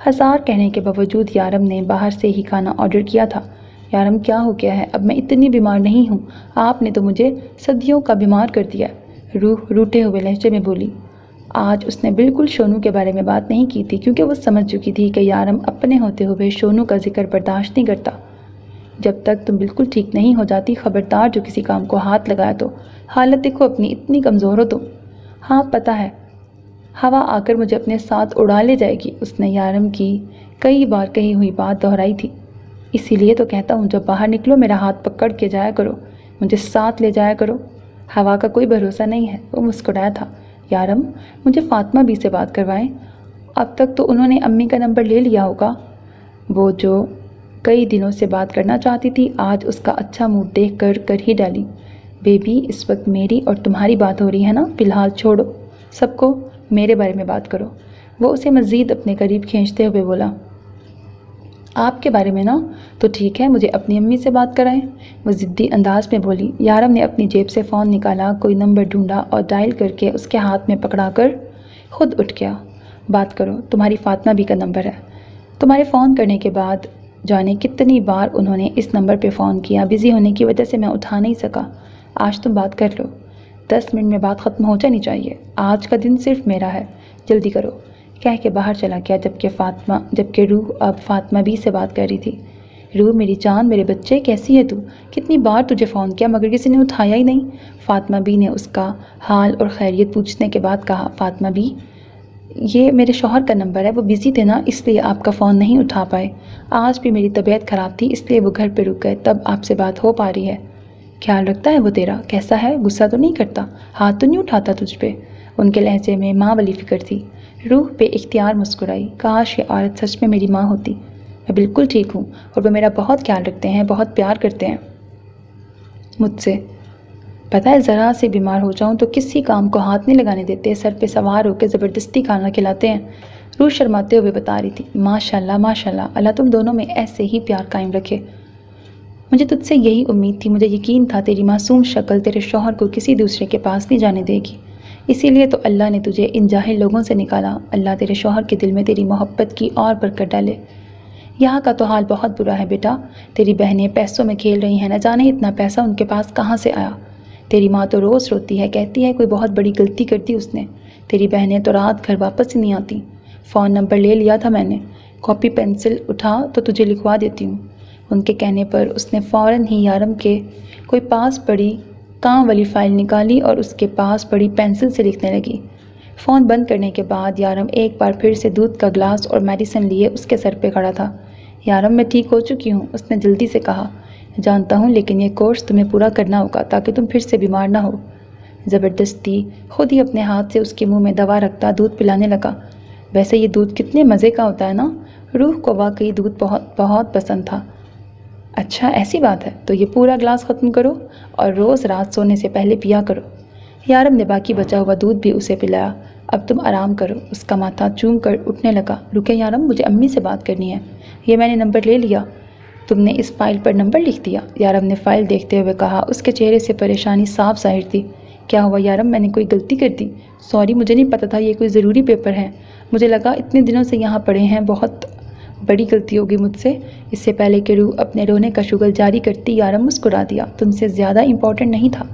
ہزار کہنے کے باوجود یارم نے باہر سے ہی کھانا آرڈر کیا تھا۔ یارم کیا ہو گیا ہے؟ اب میں اتنی بیمار نہیں ہوں، آپ نے تو مجھے صدیوں کا بیمار کر دیا۔ روح روٹھے ہوئے لہجے میں بولی۔ آج اس نے بالکل شونو کے بارے میں بات نہیں کی تھی کیونکہ وہ سمجھ چکی تھی کہ یارم اپنے ہوتے ہوئے شونو کا ذکر برداشت نہیں کرتا۔ جب تک تم بالکل ٹھیک نہیں ہو جاتی، خبردار جو کسی کام کو ہاتھ لگایا تو حالت دیکھو اپنی، اتنی کمزور ہو تم۔ ہاں پتہ ہے، ہوا آ کر مجھے اپنے ساتھ اڑا لے جائے گی۔ اس نے یارم کی کئی بار کہی ہوئی بات دہرائی تھی۔ اسی لیے تو کہتا ہوں جب باہر نکلو میرا ہاتھ پکڑ کے جایا کرو، مجھے ساتھ لے جایا کرو۔ ہوا کا کوئی بھروسہ نہیں ہے۔ وہ مسکرایا تھا۔ یارم مجھے فاطمہ بی سے بات کروائیں، اب تک تو انہوں نے امی کا نمبر لے لیا ہوگا۔ وہ جو کئی دنوں سے بات کرنا چاہتی تھی آج اس کا اچھا موڈ دیکھ کر ہی ڈالی۔ بیبی اس وقت میری اور تمہاری بات ہو رہی ہے نا، فی الحال چھوڑو سب کو، میرے بارے میں بات کرو۔ وہ اسے مزید اپنے قریب کھینچتے ہوئے بولا۔ آپ کے بارے میں نا تو ٹھیک ہے، مجھے اپنی امی سے بات کرائیں، وہ ضدی انداز میں بولی۔ یارم نے اپنی جیب سے فون نکالا، کوئی نمبر ڈھونڈا اور ڈائل کر کے اس کے ہاتھ میں پکڑا کر خود اٹھ گیا۔ بات کرو، تمہاری فاطمہ بی کا نمبر ہے۔ تمہارے فون کرنے کے بعد جانے کتنی بار انہوں نے اس نمبر پہ فون کیا، بزی ہونے کی وجہ سے میں اٹھا نہیں سکا۔ آج تم بات کر لو، 10 منٹ میں بات ختم ہو جانی چاہیے، آج کا دن صرف میرا ہے، جلدی کرو، کہہ کے باہر چلا گیا جبکہ روح اب فاطمہ بی سے بات کر رہی تھی۔ روح میری جان، میرے بچے، کیسی ہے تو؟ کتنی بار تجھے فون کیا مگر کسی نے اٹھایا ہی نہیں۔ فاطمہ بی نے اس کا حال اور خیریت پوچھنے کے بعد کہا۔ فاطمہ بی، یہ میرے شوہر کا نمبر ہے، وہ بزی تھے نا اس لیے آپ کا فون نہیں اٹھا پائے۔ آج بھی میری طبیعت خراب تھی اس لیے وہ گھر پہ رک گئے، تب آپ سے بات ہو پا رہی ہے۔ خیال رکھتا ہے وہ تیرا؟ کیسا ہے؟ غصہ تو نہیں کرتا؟ ہاتھ تو نہیں اٹھاتا تجھ پہ؟ ان کے لہجے میں ماں والی فکر تھی۔ روح بے اختیار مسکرائی۔ کاش یہ عورت سچ میں میری ماں ہوتی۔ میں بالکل ٹھیک ہوں اور وہ میرا بہت خیال رکھتے ہیں، بہت پیار کرتے ہیں مجھ سے۔ پتہ ہے ذرا سے بیمار ہو جاؤں تو کسی کام کو ہاتھ نہیں لگانے دیتے، سر پہ سوار ہو کے زبردستی کھانا کھلاتے ہیں۔ روح شرماتے ہوئے بتا رہی تھی۔ ماشاءاللہ ماشاءاللہ، اللہ تم دونوں میں ایسے ہی پیار قائم رکھے۔ مجھے تجھ سے یہی امید تھی، مجھے یقین تھا تیری معصوم شکل تیرے شوہر کو کسی دوسرے کے پاس نہیں جانے دے گی، اسی لیے تو اللہ نے تجھے ان جاہل لوگوں سے نکالا۔ اللہ تیرے شوہر کے دل میں تیری محبت کی اور برکت ڈالے۔ یہاں کا تو حال بہت برا ہے بیٹا، تیری بہنیں پیسوں میں کھیل رہی ہیں، نہ جانے اتنا پیسہ ان کے پاس کہاں سے آیا۔ تیری ماں تو روز روتی ہے، کہتی ہے کوئی بہت بڑی غلطی کر دی اس نے۔ تیری بہنیں تو رات گھر واپس ہی نہیں آتی۔ فون نمبر لے لیا تھا میں نے، کاپی پینسل اٹھا تو تجھے لکھوا دیتی ہوں۔ ان کے کہنے پر اس نے فوراً ہی یارم کے کوئی پاس پڑی کام والی فائل نکالی اور اس کے پاس پڑی پینسل سے لکھنے لگی۔ فون بند کرنے کے بعد یارم ایک بار پھر سے دودھ کا گلاس اور میڈیسن لیے اس کے سر پہ کھڑا تھا۔ یارم میں ٹھیک ہو چکی ہوں، اس نے جلدی سے کہا۔ جانتا ہوں لیکن یہ کورس تمہیں پورا کرنا ہوگا تاکہ تم پھر سے بیمار نہ ہو۔ زبردستی خود ہی اپنے ہاتھ سے اس کے منہ میں دوا رکھتا دودھ پلانے لگا۔ ویسے یہ دودھ کتنے مزے کا ہوتا ہے نا؟ روح کو واقعی دودھ بہت بہت پسند تھا۔ اچھا ایسی بات ہے تو یہ پورا گلاس ختم کرو اور روز رات سونے سے پہلے پیا کرو۔ یارم نے باقی بچا ہوا دودھ بھی اسے پلایا۔ اب تم آرام کرو۔ اس کا ماتھا چوم کر اٹھنے لگا۔ رکے یارم، مجھے امی سے بات کرنی ہے۔ یہ میں نے نمبر لے لیا۔ تم نے اس فائل پر نمبر لکھ دیا؟ یارم نے فائل دیکھتے ہوئے کہا۔ اس کے چہرے سے پریشانی صاف ظاہر تھی۔ کیا ہوا یارم، میں نے کوئی غلطی کر دی؟ سوری، مجھے نہیں پتا تھا یہ کوئی ضروری پیپر ہے، مجھے لگا اتنے دنوں سے یہاں پڑے ہیں، بہت بڑی غلطی ہوگی مجھ سے۔ اس سے پہلے کہ روح اپنے رونے کا شغل جاری کرتی یارم مسکرا دیا۔ تم سے زیادہ امپورٹنٹ نہیں تھا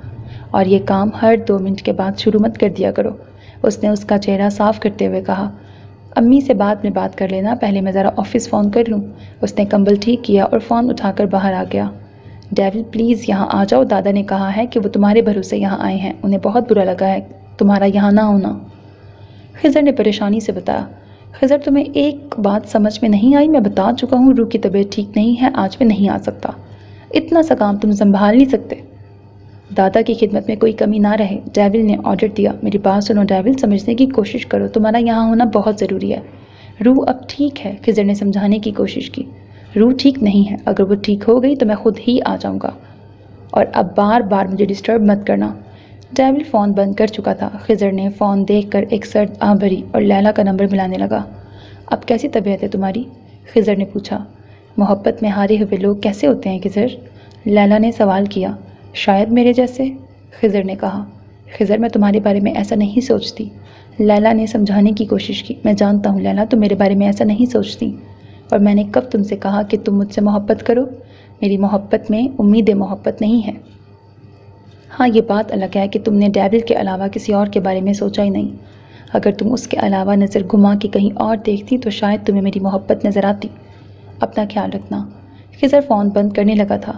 اور یہ کام ہر 2 منٹ کے بعد شروع مت کر دیا کرو، اس نے اس کا چہرہ صاف کرتے ہوئے کہا۔ امی سے بعد میں بات کر لینا، پہلے میں ذرا آفس فون کر لوں۔ اس نے کمبل ٹھیک کیا اور فون اٹھا کر باہر آ گیا۔ ڈیول پلیز یہاں آ جاؤ، دادا نے کہا ہے کہ وہ تمہارے بھروسے یہاں آئے ہیں، انہیں بہت برا لگا ہے تمہارا یہاں نہ ہونا۔ خضر نے پریشانی سے بتایا۔ خضر تمہیں ایک بات سمجھ میں نہیں آئی؟ میں بتا چکا ہوں روح کی طبیعت ٹھیک نہیں ہے، آج میں نہیں آ سکتا۔ اتنا سا کام تم سنبھال نہیں سکتے؟ دادا کی خدمت میں کوئی کمی نہ رہے، ڈیول نے آرڈر دیا۔ میری بات سنو ڈیول، سمجھنے کی کوشش کرو، تمہارا یہاں ہونا بہت ضروری ہے۔ روح اب ٹھیک ہے، خضر نے سمجھانے کی کوشش کی۔ روح ٹھیک نہیں ہے، اگر وہ ٹھیک ہو گئی تو میں خود ہی آ جاؤں گا، اور اب بار بار مجھے ڈسٹرب مت کرنا۔ ڈیول فون بند کر چکا تھا۔ خضر نے فون دیکھ کر ایک سرد آہ بھری اور لیلا کا نمبر ملانے لگا۔ اب کیسی طبیعت ہے تمہاری؟ خضر نے پوچھا۔ محبت میں ہارے ہوئے لوگ کیسے ہوتے ہیں خضر؟ لیلا نے سوال کیا۔ شاید میرے جیسے، خضر نے کہا۔ خضر میں تمہارے بارے میں ایسا نہیں سوچتی، لیلا نے سمجھانے کی کوشش کی۔ میں جانتا ہوں لیلا، تم میرے بارے میں ایسا نہیں سوچتی، اور میں نے کب تم سے کہا کہ تم مجھ سے محبت کرو؟ میری محبت میں امید محبت نہیں ہے۔ ہاں، یہ بات الگ ہے کہ تم نے ڈیول کے علاوہ کسی اور کے بارے میں سوچا ہی نہیں۔ اگر تم اس کے علاوہ نظر گھما کے کہیں اور دیکھتی تو شاید تمہیں میری محبت نظر آتی۔ اپنا خیال رکھنا۔ خضر فون بند کرنے لگا تھا۔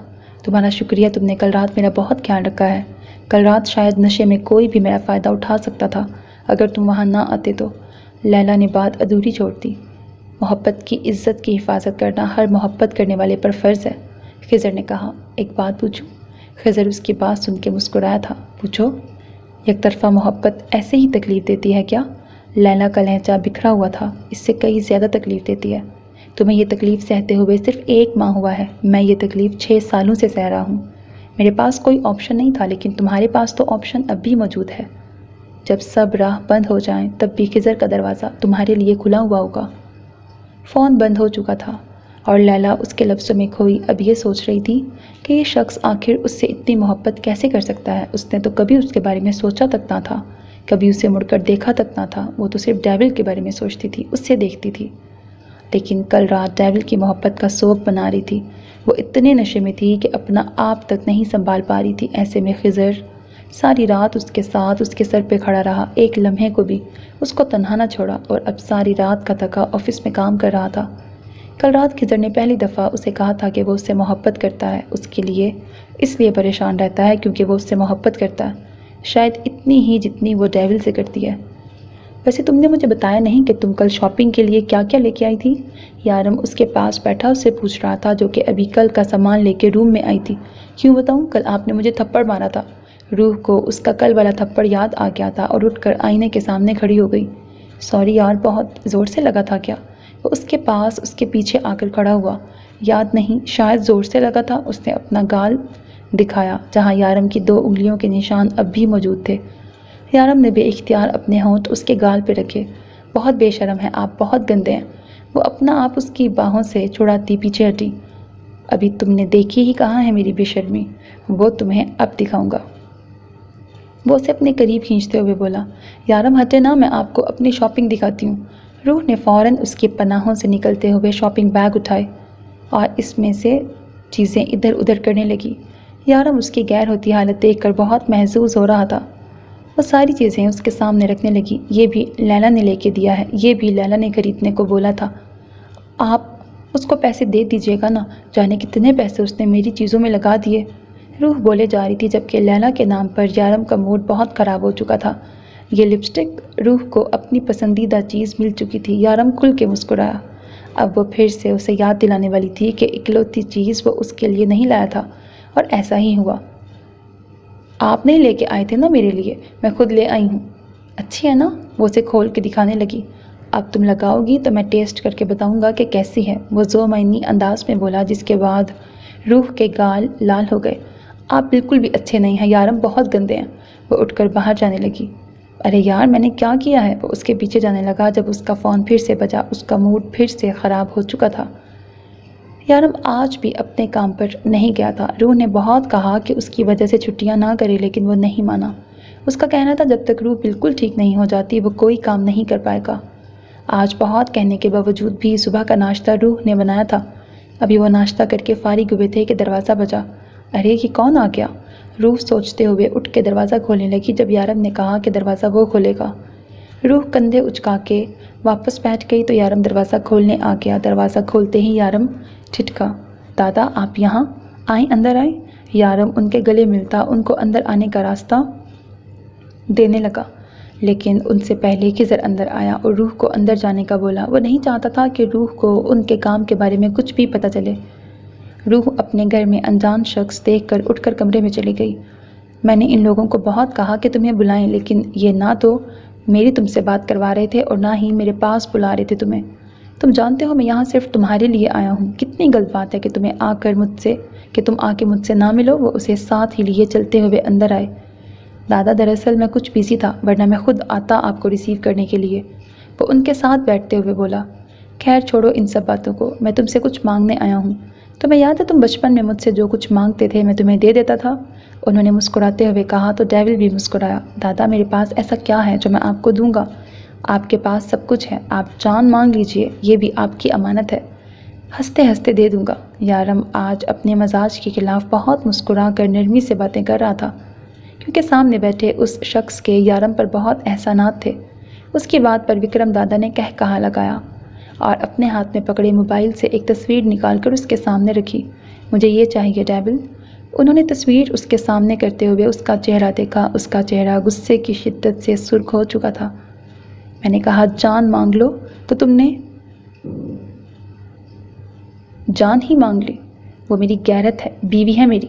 تمہارا شکریہ، تم نے کل رات میرا بہت خیال رکھا ہے۔ کل رات شاید نشے میں کوئی بھی میرا فائدہ اٹھا سکتا تھا اگر تم وہاں نہ آتے تو۔ لیلا نے بات ادھوری چھوڑ دی۔ محبت کی عزت کی حفاظت کرنا ہر محبت کرنے والے پر فرض ہے، خضر نے کہا۔ ایک بات پوچھوں؟ خضر اس کی بات سن کے مسکرایا تھا۔ پوچھو۔ یک طرفہ محبت ایسے ہی تکلیف دیتی ہے کیا؟ لیلا کا لہجہ بکھرا ہوا تھا۔ اس سے کئی زیادہ تکلیف دیتی ہے۔ تمہیں یہ تکلیف سہتے ہوئے صرف 1 ماہ ہوا ہے، میں یہ تکلیف 6 سالوں سے سہ رہا ہوں۔ میرے پاس کوئی آپشن نہیں تھا، لیکن تمہارے پاس تو آپشن اب بھی موجود ہے۔ جب سب راہ بند ہو جائیں تب بھی خضر کا دروازہ تمہارے لیے کھلا ہوا ہوگا۔ فون بند ہو چکا تھا اور لیلا اس کے لفظوں میں کھوئی اب یہ سوچ رہی تھی کہ یہ شخص آخر اس سے اتنی محبت کیسے کر سکتا ہے۔ اس نے تو کبھی اس کے بارے میں سوچا تک نہ تھا، کبھی اسے مڑ کر دیکھا تک نہ تھا۔ وہ تو صرف ڈیول کے بارے میں سوچتی تھی، اس سے دیکھتی تھی، لیکن کل رات ڈیول کی محبت کا سوگ بنا رہی تھی۔ وہ اتنے نشے میں تھی کہ اپنا آپ تک نہیں سنبھال پا رہی تھی۔ ایسے میں خضر ساری رات اس کے ساتھ اس کے سر پہ کھڑا رہا، ایک لمحے کو بھی اس کو تنہا نہ چھوڑا، اور اب ساری رات کا تھکا آفس میں کام کر رہا تھا۔ کل رات خضر نے پہلی دفعہ اسے کہا تھا کہ وہ اس سے محبت کرتا ہے۔ اس کے لیے اس لیے پریشان رہتا ہے کیونکہ وہ اس سے محبت کرتا ہے، شاید اتنی ہی جتنی وہ ڈیول سے کرتی ہے۔ ویسے تم نے مجھے بتایا نہیں کہ تم کل شاپنگ کے لیے کیا کیا لے کے آئی تھی؟ یارم اس کے پاس بیٹھا اس سے پوچھ رہا تھا، جو کہ ابھی کل کا سامان لے کے روم میں آئی تھی۔ کیوں بتاؤں؟ کل آپ نے مجھے تھپڑ مارا تھا۔ روح کو اس کا کل والا تھپڑ یاد آ گیا تھا اور اٹھ کر آئینے کے سامنے کھڑی ہو گئی۔ سوری یار، بہت زور سے لگا تھا کیا؟ وہ اس کے پاس اس کے پیچھے آ کر کھڑا ہوا۔ یاد نہیں، شاید زور سے لگا تھا۔ اس نے اپنا گال دکھایا جہاں یارم کی 2 انگلیوں کے نشان اب بھی موجود تھے۔ یارم نے بے اختیار اپنے ہونٹ اس کے گال پہ رکھے۔ بہت بے شرم ہے آپ، بہت گندے ہیں۔ وہ اپنا آپ اس کی باہوں سے چھڑاتی پیچھے ہٹی۔ ابھی تم نے دیکھی ہی کہاں ہے میری بے شرمی، وہ تمہیں اب دکھاؤں گا۔ وہ اسے اپنے قریب کھینچتے ہوئے بولا۔ یارم ہٹے نا، میں آپ کو اپنی شاپنگ دکھاتی ہوں۔ روح نے فوراً اس کی پناہوں سے نکلتے ہوئے شاپنگ بیگ اٹھائے اور اس میں سے چیزیں ادھر ادھر کرنے لگی۔ یارم اس کی غیر ہوتی حالت دیکھ کر بہت محظوظ ہو رہا تھا۔ وہ ساری چیزیں اس کے سامنے رکھنے لگی۔ یہ بھی لیلا نے لے کے دیا ہے، یہ بھی لیلا نے خریدنے کو بولا تھا۔ آپ اس کو پیسے دے دیجیے گا نا، جانے کتنے پیسے اس نے میری چیزوں میں لگا دیے۔ روح بولے جا رہی تھی جبکہ لیلا کے نام پر یارم کا موڈ بہت خراب ہو چکا تھا۔ یہ لپسٹک روح کو اپنی پسندیدہ چیز مل چکی تھی۔ یارم کھل کے مسکرایا۔ اب وہ پھر سے اسے یاد دلانے والی تھی کہ اکلوتی چیز وہ اس کے لیے نہیں لایا تھا، اور ایسا ہی ہوا۔ آپ نہیں لے کے آئے تھے نا میرے لیے، میں خود لے آئی ہوں۔ اچھی ہے نا؟ وہ اسے کھول کے دکھانے لگی۔ اب تم لگاؤ گی تو میں ٹیسٹ کر کے بتاؤں گا کہ کیسی ہے، وہ ذو معنی انداز میں بولا، جس کے بعد روح کے گال لال ہو گئے۔ آپ بالکل بھی اچھے نہیں ہیں یارم، بہت گندے ہیں۔ وہ اٹھ کر باہر جانے لگی۔ ارے یار، میں نے کیا کیا ہے؟ وہ اس کے پیچھے جانے لگا جب اس کا فون پھر سے بجا۔ اس کا موڈ پھر سے خراب ہو چکا تھا۔ یارم آج بھی اپنے کام پر نہیں گیا تھا۔ روح نے بہت کہا کہ اس کی وجہ سے چھٹیاں نہ کرے، لیکن وہ نہیں مانا۔ اس کا کہنا تھا جب تک روح بالکل ٹھیک نہیں ہو جاتی وہ کوئی کام نہیں کر پائے گا۔ آج بہت کہنے کے باوجود بھی صبح کا ناشتہ روح نے بنایا تھا۔ ابھی وہ ناشتہ کر کے فارغ ہوئے تھے کہ دروازہ بجا۔ ارے یہ کون آ گیا؟ روح سوچتے ہوئے اٹھ کے دروازہ کھولنے لگی جب یارم نے کہا کہ دروازہ وہ کھولے گا۔ روح کندھے اچکا کے واپس بیٹھ گئی تو یارم دروازہ کھولنے آ گیا۔ دروازہ کھولتے ہی یارم ٹھٹکا۔ دادا آپ یہاں آئیں، اندر آئیں۔ یارم ان کے گلے ملتا ان کو اندر آنے کا راستہ دینے لگا، لیکن ان سے پہلے خضر اندر آیا اور روح کو اندر جانے کا بولا۔ وہ نہیں چاہتا تھا کہ روح کو ان کے کام کے بارے میں کچھ بھی پتہ چلے۔ روح اپنے گھر میں انجان شخص دیکھ کر اٹھ کر کمرے میں چلی گئی۔ میں نے ان لوگوں کو بہت کہا کہ تمہیں بلائیں، لیکن یہ نہ تو میری تم سے بات کروا رہے تھے اور نہ ہی میرے پاس بلا رہے تھے تمہیں۔ تم جانتے ہو میں یہاں صرف تمہارے لیے آیا ہوں۔ کتنی غلط بات ہے کہ تم آ کے مجھ سے نہ ملو۔ وہ اسے ساتھ ہی لیے چلتے ہوئے اندر آئے۔ دادا دراصل میں کچھ بیزی تھا، ورنہ میں خود آتا آپ کو ریسیو کرنے کے لیے، وہ ان کے ساتھ بیٹھتے ہوئے بولا۔ خیر چھوڑو ان سب باتوں کو، میں تم سے کچھ مانگنے آیا ہوں۔ تمہیں یاد ہے تم بچپن میں مجھ سے جو کچھ مانگتے تھے میں تمہیں دے دیتا تھا؟ انہوں نے مسکراتے ہوئے کہا تو ڈیول بھی مسکرایا۔ دادا میرے پاس ایسا کیا ہے جو میں آپ کو دوں گا؟ آپ کے پاس سب کچھ ہے، آپ جان مانگ لیجئے، یہ بھی آپ کی امانت ہے۔ ہنستے ہنستے دے دوں گا۔ یارم آج اپنے مزاج کے خلاف بہت مسکرا کر نرمی سے باتیں کر رہا تھا، کیونکہ سامنے بیٹھے اس شخص کے یارم پر بہت احسانات تھے۔ اس کی بات پر وکرم دادا نے کہا لگایا اور اپنے ہاتھ میں پکڑے موبائل سے ایک تصویر نکال کر اس کے سامنے رکھی۔ مجھے یہ چاہیے ڈیول۔ انہوں نے تصویر اس کے سامنے کرتے ہوئے اس کا چہرہ دیکھا۔ اس کا چہرہ غصے کی شدت سے سرخ ہو چکا تھا۔ میں نے کہا جان مانگ لو تو تم نے جان ہی مانگ لی۔ وہ میری غیرت ہے، بیوی ہے میری۔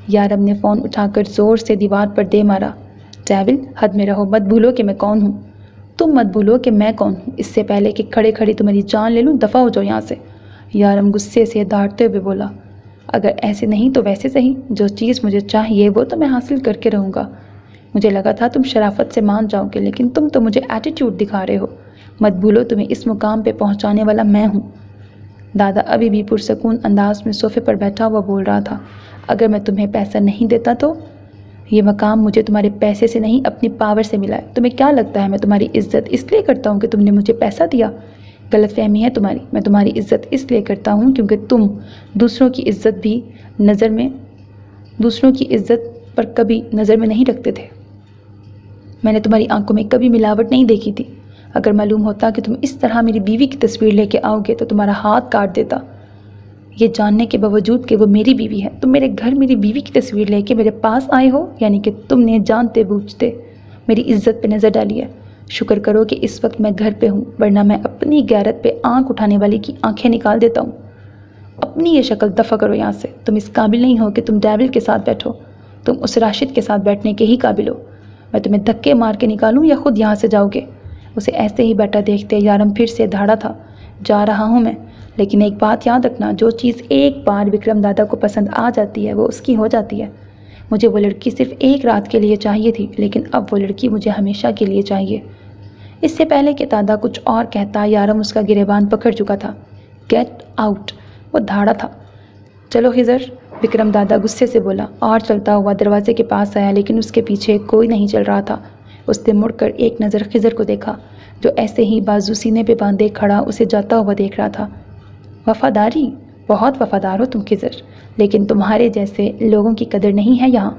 یارم نے فون اٹھا کر زور سے دیوار پر دے مارا۔ ڈیول، حد میں رہو، مت بھولو کہ میں کون ہوں۔ تم مت بھولو کہ میں کون ہوں، اس سے پہلے کہ کھڑے کھڑے تمہاری جان لے لوں، دفع ہو جاؤ یہاں سے۔ یارم غصے سے دھاڑتے ہوئے بولا، اگر ایسے نہیں تو ویسے صحیح، جو چیز مجھے چاہیے وہ تو میں حاصل کر کے رہوں گا۔ مجھے لگا تھا تم شرافت سے مان جاؤ گے، لیکن تم تو مجھے ایٹیٹیوڈ دکھا رہے ہو۔ مت بھولو تمہیں اس مقام پہ پہنچانے والا میں ہوں۔ دادا ابھی بھی پرسکون انداز میں صوفے پر بیٹھا ہوا بول رہا تھا، اگر میں تمہیں پیسہ نہیں دیتا تو؟ یہ مقام مجھے تمہارے پیسے سے نہیں، اپنی پاور سے ملا ہے۔ تمہیں کیا لگتا ہے میں تمہاری عزت اس لیے کرتا ہوں کہ تم نے مجھے پیسہ دیا؟ غلط فہمی ہے تمہاری۔ میں تمہاری عزت اس لیے کرتا ہوں کیونکہ تم دوسروں کی عزت پر کبھی نظر میں نہیں رکھتے تھے۔ میں نے تمہاری آنکھوں میں کبھی ملاوٹ نہیں دیکھی تھی۔ اگر معلوم ہوتا کہ تم اس طرح میری بیوی کی تصویر لے کے آؤ گے تو تمہارا ہاتھ کاٹ دیتا۔ یہ جاننے کے باوجود کہ وہ میری بیوی ہے، تم میرے گھر میری بیوی کی تصویر لے کے میرے پاس آئے ہو، یعنی کہ تم نے جانتے بوجھتے میری عزت پہ نظر ڈالی ہے۔ شکر کرو کہ اس وقت میں گھر پہ ہوں، ورنہ میں اپنی غیرت پہ آنکھ اٹھانے والی کی آنکھیں نکال دیتا ہوں۔ اپنی یہ شکل دفع کرو یہاں سے۔ تم اس قابل نہیں ہو کہ تم ڈیول کے ساتھ بیٹھو۔ تم اس راشد کے ساتھ بیٹھنے کے ہی قابل ہو۔ میں تمہیں دھکے مار کے نکالوں یا خود یہاں سے جاؤ گے؟ اسے ایسے ہی بیٹھا دیکھتے یارم پھر سے دھاڑا تھا، جا رہا ہوں میں، لیکن ایک بات یاد رکھنا، جو چیز ایک بار وکرم دادا کو پسند آ جاتی ہے وہ اس کی ہو جاتی ہے۔ مجھے وہ لڑکی صرف ایک رات کے لیے چاہیے تھی، لیکن اب وہ لڑکی مجھے ہمیشہ کے لیے چاہیے۔ اس سے پہلے کہ دادا کچھ اور کہتا، یارم اس کا گریبان پکڑ چکا تھا۔ Get out! وہ دھاڑا تھا۔ چلو خضر، وکرم دادا غصے سے بولا اور چلتا ہوا دروازے کے پاس آیا، لیکن اس کے پیچھے کوئی نہیں چل رہا تھا۔ اس نے مڑ کر ایک نظر خضر کو دیکھا، جو ایسے ہی بازو سینے پہ باندھے کھڑا اسے جاتا ہوا دیکھ رہا تھا۔ وفاداری؟ بہت وفادار ہو تم خضر، لیکن تمہارے جیسے لوگوں کی قدر نہیں ہے یہاں۔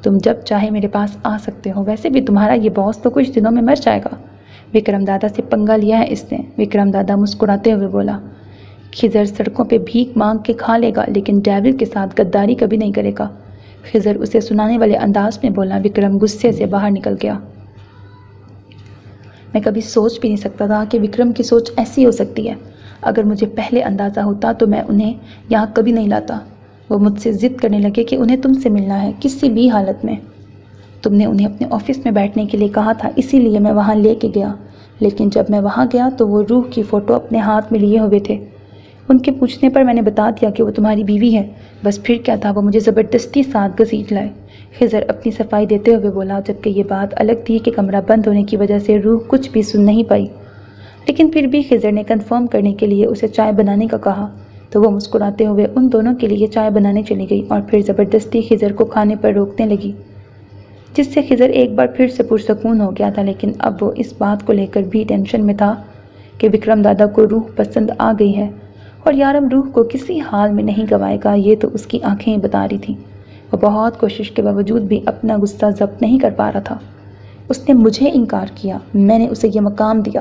تم جب چاہے میرے پاس آ سکتے ہو، ویسے بھی تمہارا یہ باس تو کچھ دنوں میں مر جائے گا۔ وکرم دادا سے پنگا لیا ہے اس نے۔ وکرم دادا مسکراتے ہوئے بولا، خضر سڑکوں پہ بھیک مانگ کے کھا لے گا، لیکن ڈیول کے ساتھ غداری کبھی نہیں کرے گا۔ خضر اسے سنانے والے انداز میں بولا۔ وکرم غصے سے باہر نکل گیا۔ میں کبھی سوچ بھی نہیں سکتا تھا کہ وکرم کی سوچ ایسی ہو سکتی ہے۔ اگر مجھے پہلے اندازہ ہوتا تو میں انہیں یہاں کبھی نہیں لاتا۔ وہ مجھ سے ضد کرنے لگے کہ انہیں تم سے ملنا ہے، کسی بھی حالت میں۔ تم نے انہیں اپنے آفس میں بیٹھنے کے لیے کہا تھا، اسی لیے میں وہاں لے کے گیا، لیکن جب میں وہاں گیا تو وہ روح کی فوٹو اپنے ہاتھ میں لیے ہوئے تھے۔ ان کے پوچھنے پر میں نے بتا دیا کہ وہ تمہاری بیوی ہے، بس پھر کیا تھا، وہ مجھے زبردستی ساتھ گھسیٹ لائے۔ خضر اپنی صفائی دیتے ہوئے بولا، جبکہ یہ بات الگ تھی کہ کمرہ بند ہونے کی وجہ سے روح کچھ بھی سن نہیں پائی، لیکن پھر بھی خضر نے کنفرم کرنے کے لیے اسے چائے بنانے کا کہا، تو وہ مسکراتے ہوئے ان دونوں کے لیے چائے بنانے چلی گئی اور پھر زبردستی خضر کو کھانے پر روکنے لگی، جس سے خضر ایک بار پھر سے پرسکون ہو گیا تھا۔ لیکن اب وہ اس بات کو لے کر بھی ٹینشن میں تھا کہ وکرم دادا کو روح پسند آ گئی ہے اور یارم روح کو کسی حال میں نہیں گوائے گا، یہ تو اس کی آنکھیں بتا رہی تھیں۔ وہ بہت کوشش کے باوجود بھی اپنا غصہ ضبط نہیں کر پا رہا تھا۔ اس نے مجھے انکار کیا، میں نے اسے یہ مقام دیا۔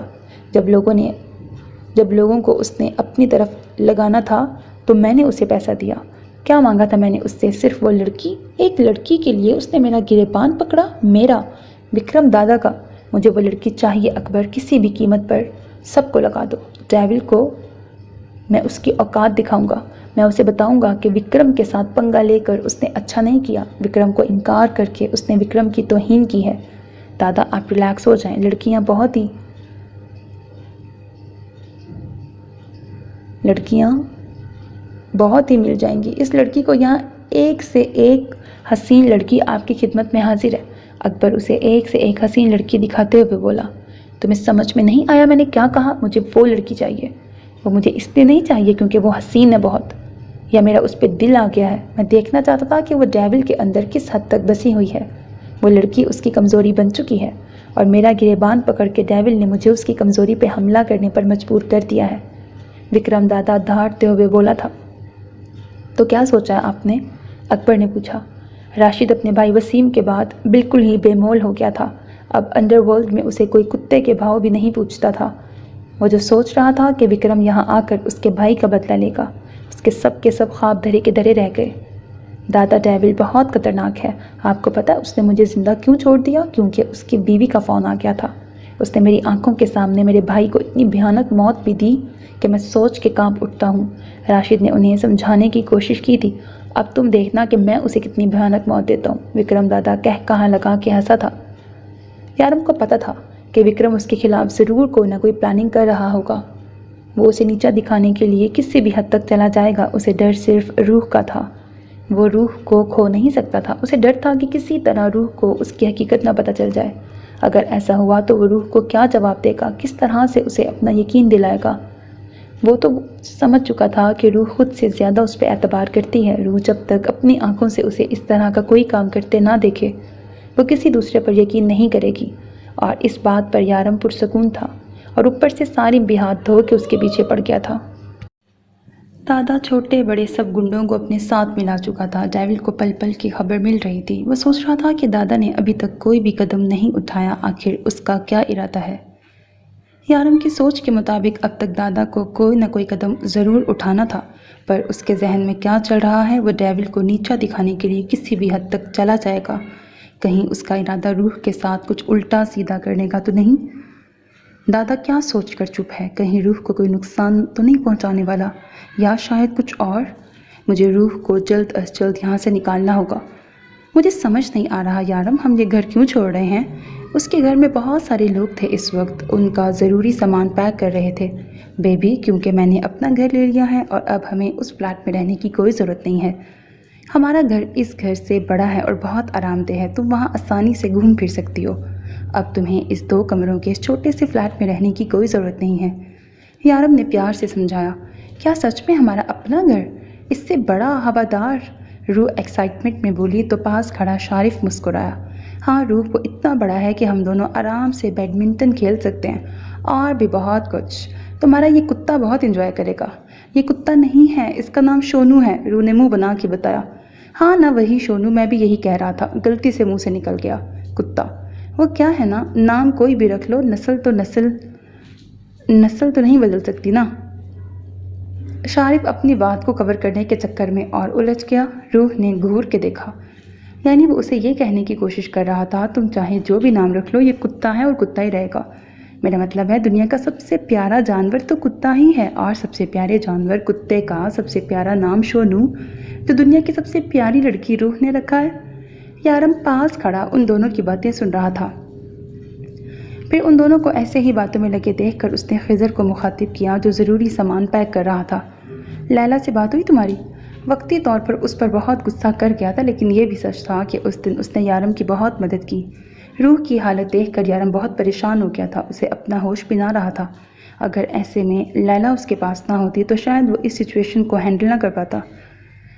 جب لوگوں کو اس نے اپنی طرف لگانا تھا تو میں نے اسے پیسہ دیا۔ کیا مانگا تھا میں نے اس سے؟ صرف وہ لڑکی، ایک لڑکی کے لیے اس نے میرا گریبان پکڑا، میرا، وکرم دادا کا۔ مجھے وہ لڑکی چاہیے اکبر، کسی بھی قیمت پر، سب کو لگا دو۔ ڈیول کو میں اس کی اوقات دکھاؤں گا، میں اسے بتاؤں گا کہ وکرم کے ساتھ پنگا لے کر اس نے اچھا نہیں کیا، وکرم کو انکار کر کے اس نے وکرم کی توہین کی ہے۔ دادا آپ ریلیکس ہو جائیں، لڑکیاں بہت ہی مل جائیں گی۔ اس لڑکی کو یہاں ایک سے ایک حسین لڑکی آپ کی خدمت میں حاضر ہے۔ اکبر اسے ایک سے ایک حسین لڑکی دکھاتے ہوئے بولا، تمہیں سمجھ میں نہیں آیا میں نے کیا کہا؟ مجھے وہ لڑکی چاہیے۔ وہ مجھے اس لیے نہیں چاہیے کیونکہ وہ حسین ہے بہت، یا میرا اس پہ دل آ گیا ہے۔ میں دیکھنا چاہتا تھا کہ وہ ڈیول کے اندر کس حد تک بسی ہوئی ہے۔ وہ لڑکی اس کی کمزوری بن چکی ہے اور میرا گریبان پکڑ کے ڈیول نے مجھے اس کی کمزوری پہ حملہ کرنے پر مجبور کر دیا ہے، وکرم دادا دھاڑتے ہوئے بولا تھا۔ تو کیا سوچا آپ نے؟ اکبر نے پوچھا۔ راشد اپنے بھائی وسیم کے بعد بالکل ہی بے مول ہو گیا تھا۔ اب انڈر ورلڈ میں اسے کوئی کتے کے بھاؤ بھی نہیں پوچھتا تھا۔ وہ جو سوچ رہا تھا کہ وکرم یہاں آ کر اس کے بھائی کا بدلہ لے گا، اس کے سب خواب دھرے کے دھرے رہ گئے۔ دادا ڈیول بہت خطرناک ہے، آپ کو پتہ اس نے مجھے زندہ کیوں چھوڑ دیا؟ کیونکہ اس کی بیوی کا فون آ گیا تھا۔ اس نے میری آنکھوں کے سامنے میرے بھائی کو اتنی بھیانک موت بھی دی کہ میں سوچ کے کانپ اٹھتا ہوں۔ راشد نے انہیں سمجھانے کی کوشش کی تھی، اب تم دیکھنا کہ میں اسے کتنی بھیانک موت دیتا ہوں۔ وکرم دادا کہا لگا کے ہنسا تھا۔ یارم کو پتہ تھا کہ وکرم اس کے خلاف ضرور کوئی نہ کوئی پلاننگ کر رہا ہوگا۔ وہ اسے نیچا دکھانے کے لیے کسی بھی حد تک چلا جائے گا۔ اسے ڈر صرف روح کا تھا، وہ روح کو کھو نہیں سکتا تھا۔ اسے ڈر تھا کہ کسی طرح روح کو اس کی حقیقت نہ پتہ چل جائے۔ اگر ایسا ہوا تو وہ روح کو کیا جواب دے گا، کس طرح سے اسے اپنا یقین دلائے گا؟ وہ تو سمجھ چکا تھا کہ روح خود سے زیادہ اس پہ اعتبار کرتی ہے۔ روح جب تک اپنی آنکھوں سے اسے اس طرح کا کوئی کام کرتے نہ دیکھے، وہ کسی دوسرے پر یقین نہیں کرے گی۔ اور اس بات پر یارم پرسکون تھا، اور اوپر سے سارم بھی ہاتھ دھو کے اس کے پیچھے پڑ گیا تھا۔ دادا چھوٹے بڑے سب گنڈوں کو اپنے ساتھ ملا چکا تھا۔ ڈیول کو پل پل کی خبر مل رہی تھی۔ وہ سوچ رہا تھا کہ دادا نے ابھی تک کوئی بھی قدم نہیں اٹھایا، آخر اس کا کیا ارادہ ہے؟ یارم کی سوچ کے مطابق اب تک دادا کو کوئی نہ کوئی قدم ضرور اٹھانا تھا، پر اس کے ذہن میں کیا چل رہا ہے وہ ڈیول کو نیچا دکھانے کے لیے کسی بھی حد تک چلا جائے گا۔ کہیں اس کا ارادہ روح کے ساتھ کچھ الٹا سیدھا کرنے کا تو نہیں؟ دادا کیا سوچ کر چپ ہے؟ کہیں روح کو کوئی نقصان تو نہیں پہنچانے والا، یا شاید کچھ اور؟ مجھے روح کو جلد از جلد یہاں سے نکالنا ہوگا۔ مجھے سمجھ نہیں آ رہا یارم، ہم یہ گھر کیوں چھوڑ رہے ہیں؟ اس کے گھر میں بہت سارے لوگ تھے اس وقت، ان کا ضروری سامان پیک کر رہے تھے۔ بیبی، کیونکہ میں نے اپنا گھر لے لیا ہے اور اب ہمیں اس فلیٹ میں رہنے کی کوئی ضرورت نہیں ہے۔ ہمارا گھر اس گھر سے بڑا ہے اور بہت آرام دہ ہے، تم وہاں آسانی سے گھوم پھر سکتی ہو۔ اب تمہیں اس 2 کمروں کے اس چھوٹے سے فلیٹ میں رہنے کی کوئی ضرورت نہیں ہے، یارم نے پیار سے سمجھایا۔ کیا سچ میں ہمارا اپنا گھر اس سے بڑا، ہوادار؟ روح ایکسائٹمنٹ میں بولی تو پاس کھڑا شارف مسکرایا۔ ہاں، روح وہ اتنا بڑا ہے کہ ہم دونوں آرام سے بیڈمنٹن کھیل سکتے ہیں، اور بھی بہت کچھ۔ تمہارا یہ کتا بہت انجوائے کرے گا۔ یہ کتا نہیں ہے، اس کا نام شونو ہے، روح نے منہ بنا کے بتایا۔ ہاں نا، وہی شونو، میں بھی یہی کہہ رہا تھا، غلطی سے منہ سے نکل گیا۔ کتا وہ کیا ہے نا، نام کوئی بھی رکھ لو، نسل تو نہیں بدل سکتی نا۔ شارف اپنی بات کو کور کرنے کے چکر میں اور الجھ گیا۔ روح نے گھور کے دیکھا، یعنی وہ اسے یہ کہنے کی کوشش کر رہا تھا تم چاہے جو بھی نام رکھ لو، یہ کتا ہے اور کتا ہی رہے گا۔ میرا مطلب ہے دنیا کا سب سے پیارا جانور تو کتا ہی ہے، اور سب سے پیارے جانور کتے کا سب سے پیارا نام شونو تو دنیا کی سب سے پیاری لڑکی روح نے رکھا ہے۔ یارم پاس کھڑا ان دونوں کی باتیں سن رہا تھا۔ پھر ان دونوں کو ایسے ہی باتوں میں لگے دیکھ کر اس نے خضر کو مخاطب کیا جو ضروری سامان پیک کر رہا تھا۔ لیلا سے بات ہوئی تمہاری؟ وقتی طور پر اس پر بہت غصہ کر گیا تھا، لیکن یہ بھی سچ تھا کہ اس دن اس نے یارم کی بہت مدد کی۔ روح کی حالت دیکھ کر یارم بہت پریشان ہو گیا تھا، اسے اپنا ہوش بھی نہ رہا تھا۔ اگر ایسے میں لیلا اس کے پاس نہ ہوتی تو شاید وہ اس سچویشن کو ہینڈل نہ کر پاتا۔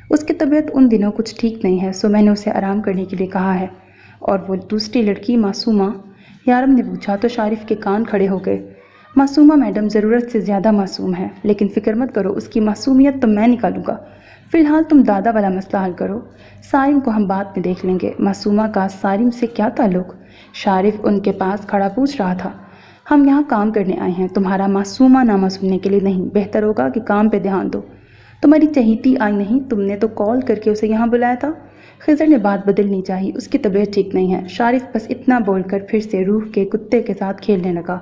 اس کی طبیعت ان دنوں کچھ ٹھیک نہیں ہے، سو میں نے اسے آرام کرنے کے لیے کہا ہے۔ اور وہ دوسری لڑکی معصومہ؟ یارم نے پوچھا تو شارف کے کان کھڑے ہو گئے۔ معصومہ میڈم ضرورت سے زیادہ معصوم ہے، لیکن فکر مت کرو، اس کی معصومیت تو میں نکالوں گا۔ فی الحال تم دادا والا مسئلہ حل کرو، سارم کو ہم بعد میں دیکھ لیں گے۔ معصومہ کا سارم سے کیا تعلق؟ شارف ان کے پاس کھڑا پوچھ رہا تھا۔ ہم یہاں کام کرنے آئے ہیں، تمہارا معصومہ نامہ سننے کے لیے نہیں۔ بہتر ہوگا کہ کام پہ دھیان دو۔ تمہاری چہیتی آئی نہیں، تم نے تو کال کر کے اسے یہاں بلایا تھا۔ خضر نے بات بدلنی چاہی، اس کی طبیعت ٹھیک نہیں ہے۔ شارف بس اتنا بول کر پھر سے روح کے کتے کے ساتھ کھیلنے لگا۔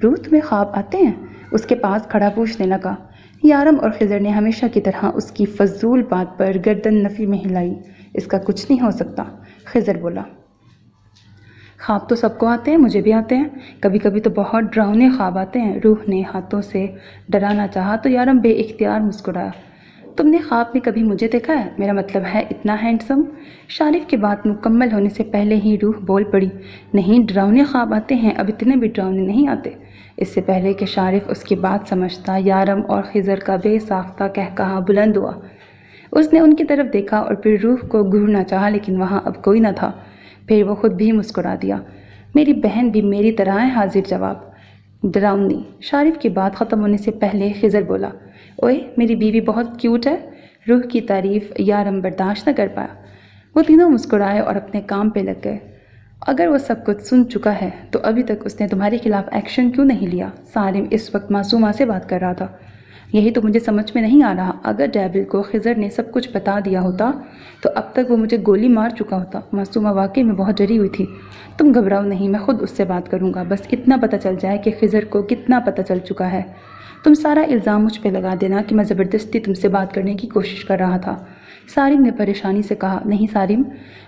روح تمہیں خواب آتے ہیں؟ اس کے پاس کھڑا پوچھنے لگا۔ یارم اور خضر نے ہمیشہ کی طرح اس کی فضول بات پر گردن نفی میں ہلائی۔ اس کا کچھ نہیں ہو سکتا، خضر بولا۔ خواب تو سب کو آتے ہیں، مجھے بھی آتے ہیں، کبھی کبھی تو بہت ڈراؤنے خواب آتے ہیں۔ روح نے ہاتھوں سے ڈرانا چاہا تو یارم بے اختیار مسکرایا۔ تم نے خواب میں کبھی مجھے دیکھا ہے؟ میرا مطلب ہے اتنا ہینڈسم؟ شارف کی بات مکمل ہونے سے پہلے ہی روح بول پڑی۔ نہیں، ڈراؤنے خواب آتے ہیں، اب اتنے بھی ڈراؤنے نہیں آتے۔ اس سے پہلے کہ شارف اس کی بات سمجھتا، یارم اور خضر کا بے ساختہ قہقہا بلند ہوا۔ اس نے ان کی طرف دیکھا اور پھر روح کو گھورنا چاہا، لیکن وہاں اب کوئی نہ تھا۔ پھر وہ خود بھی مسکرا دیا۔ میری بہن بھی میری طرح ہے حاضر جواب۔ ڈراؤنی۔ شارف کی بات ختم ہونے سے پہلے خضر بولا، اوئے میری بیوی بہت کیوٹ ہے۔ روح کی تعریف یارم برداشت نہ کر پایا۔ وہ تینوں مسکرائے اور اپنے کام پہ لگ گئے۔ اگر وہ سب کچھ سن چکا ہے تو ابھی تک اس نے تمہارے خلاف ایکشن کیوں نہیں لیا؟ سالم اس وقت معصومہ سے بات کر رہا تھا۔ یہی تو مجھے سمجھ میں نہیں آ رہا۔ اگر ڈیول کو خضر نے سب کچھ بتا دیا ہوتا تو اب تک وہ مجھے گولی مار چکا ہوتا۔ معصومہ واقعی میں بہت ڈری ہوئی تھی۔ تم گھبراؤ نہیں، میں خود اس سے بات کروں گا، بس اتنا پتہ چل جائے کہ خضر کو کتنا پتہ چل چکا ہے۔ تم سارا الزام مجھ پہ لگا دینا کہ میں زبردستی تم سے بات کرنے کی کوشش کر رہا تھا۔ سارم نے پریشانی سے کہا، نہیں سارم،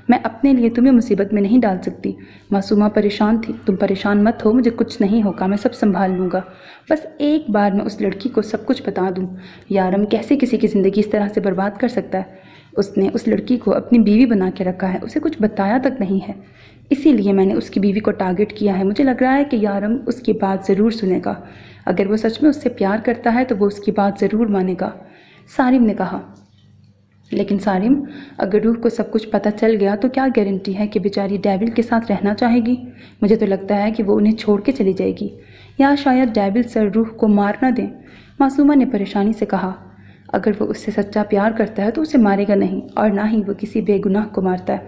میں اپنے لیے تمہیں مصیبت میں نہیں ڈال سکتی۔ معصومہ پریشان تھی۔ تم پریشان مت ہو، مجھے کچھ نہیں ہوگا، میں سب سنبھال لوں گا۔ بس ایک بار میں اس لڑکی کو سب کچھ بتا دوں۔ یارم کیسے کسی کی زندگی اس طرح سے برباد کر سکتا ہے؟ اس نے اس لڑکی کو اپنی بیوی بنا کے رکھا ہے، اسے کچھ بتایا تک نہیں ہے۔ اسی لیے میں نے اس کی بیوی کو ٹارگٹ کیا ہے۔ مجھے لگ رہا ہے کہ یارم اس کی بات ضرور سنے گا۔ اگر وہ سچ میں اس سے پیار کرتا ہے تو وہ اس کی بات ضرور مانے گا، سارم نے کہا۔ لیکن سارم، اگر روح کو سب کچھ پتہ چل گیا تو کیا گارنٹی ہے کہ بیچاری ڈیول کے ساتھ رہنا چاہے گی؟ مجھے تو لگتا ہے کہ وہ انہیں چھوڑ کے چلی جائے گی، یا شاید ڈیول سر روح کو مار نہ دیں۔ معصومہ نے پریشانی سے کہا، اگر وہ اس سے سچا پیار کرتا ہے تو اسے مارے گا نہیں، اور نہ ہی وہ کسی بے گناہ کو مارتا ہے،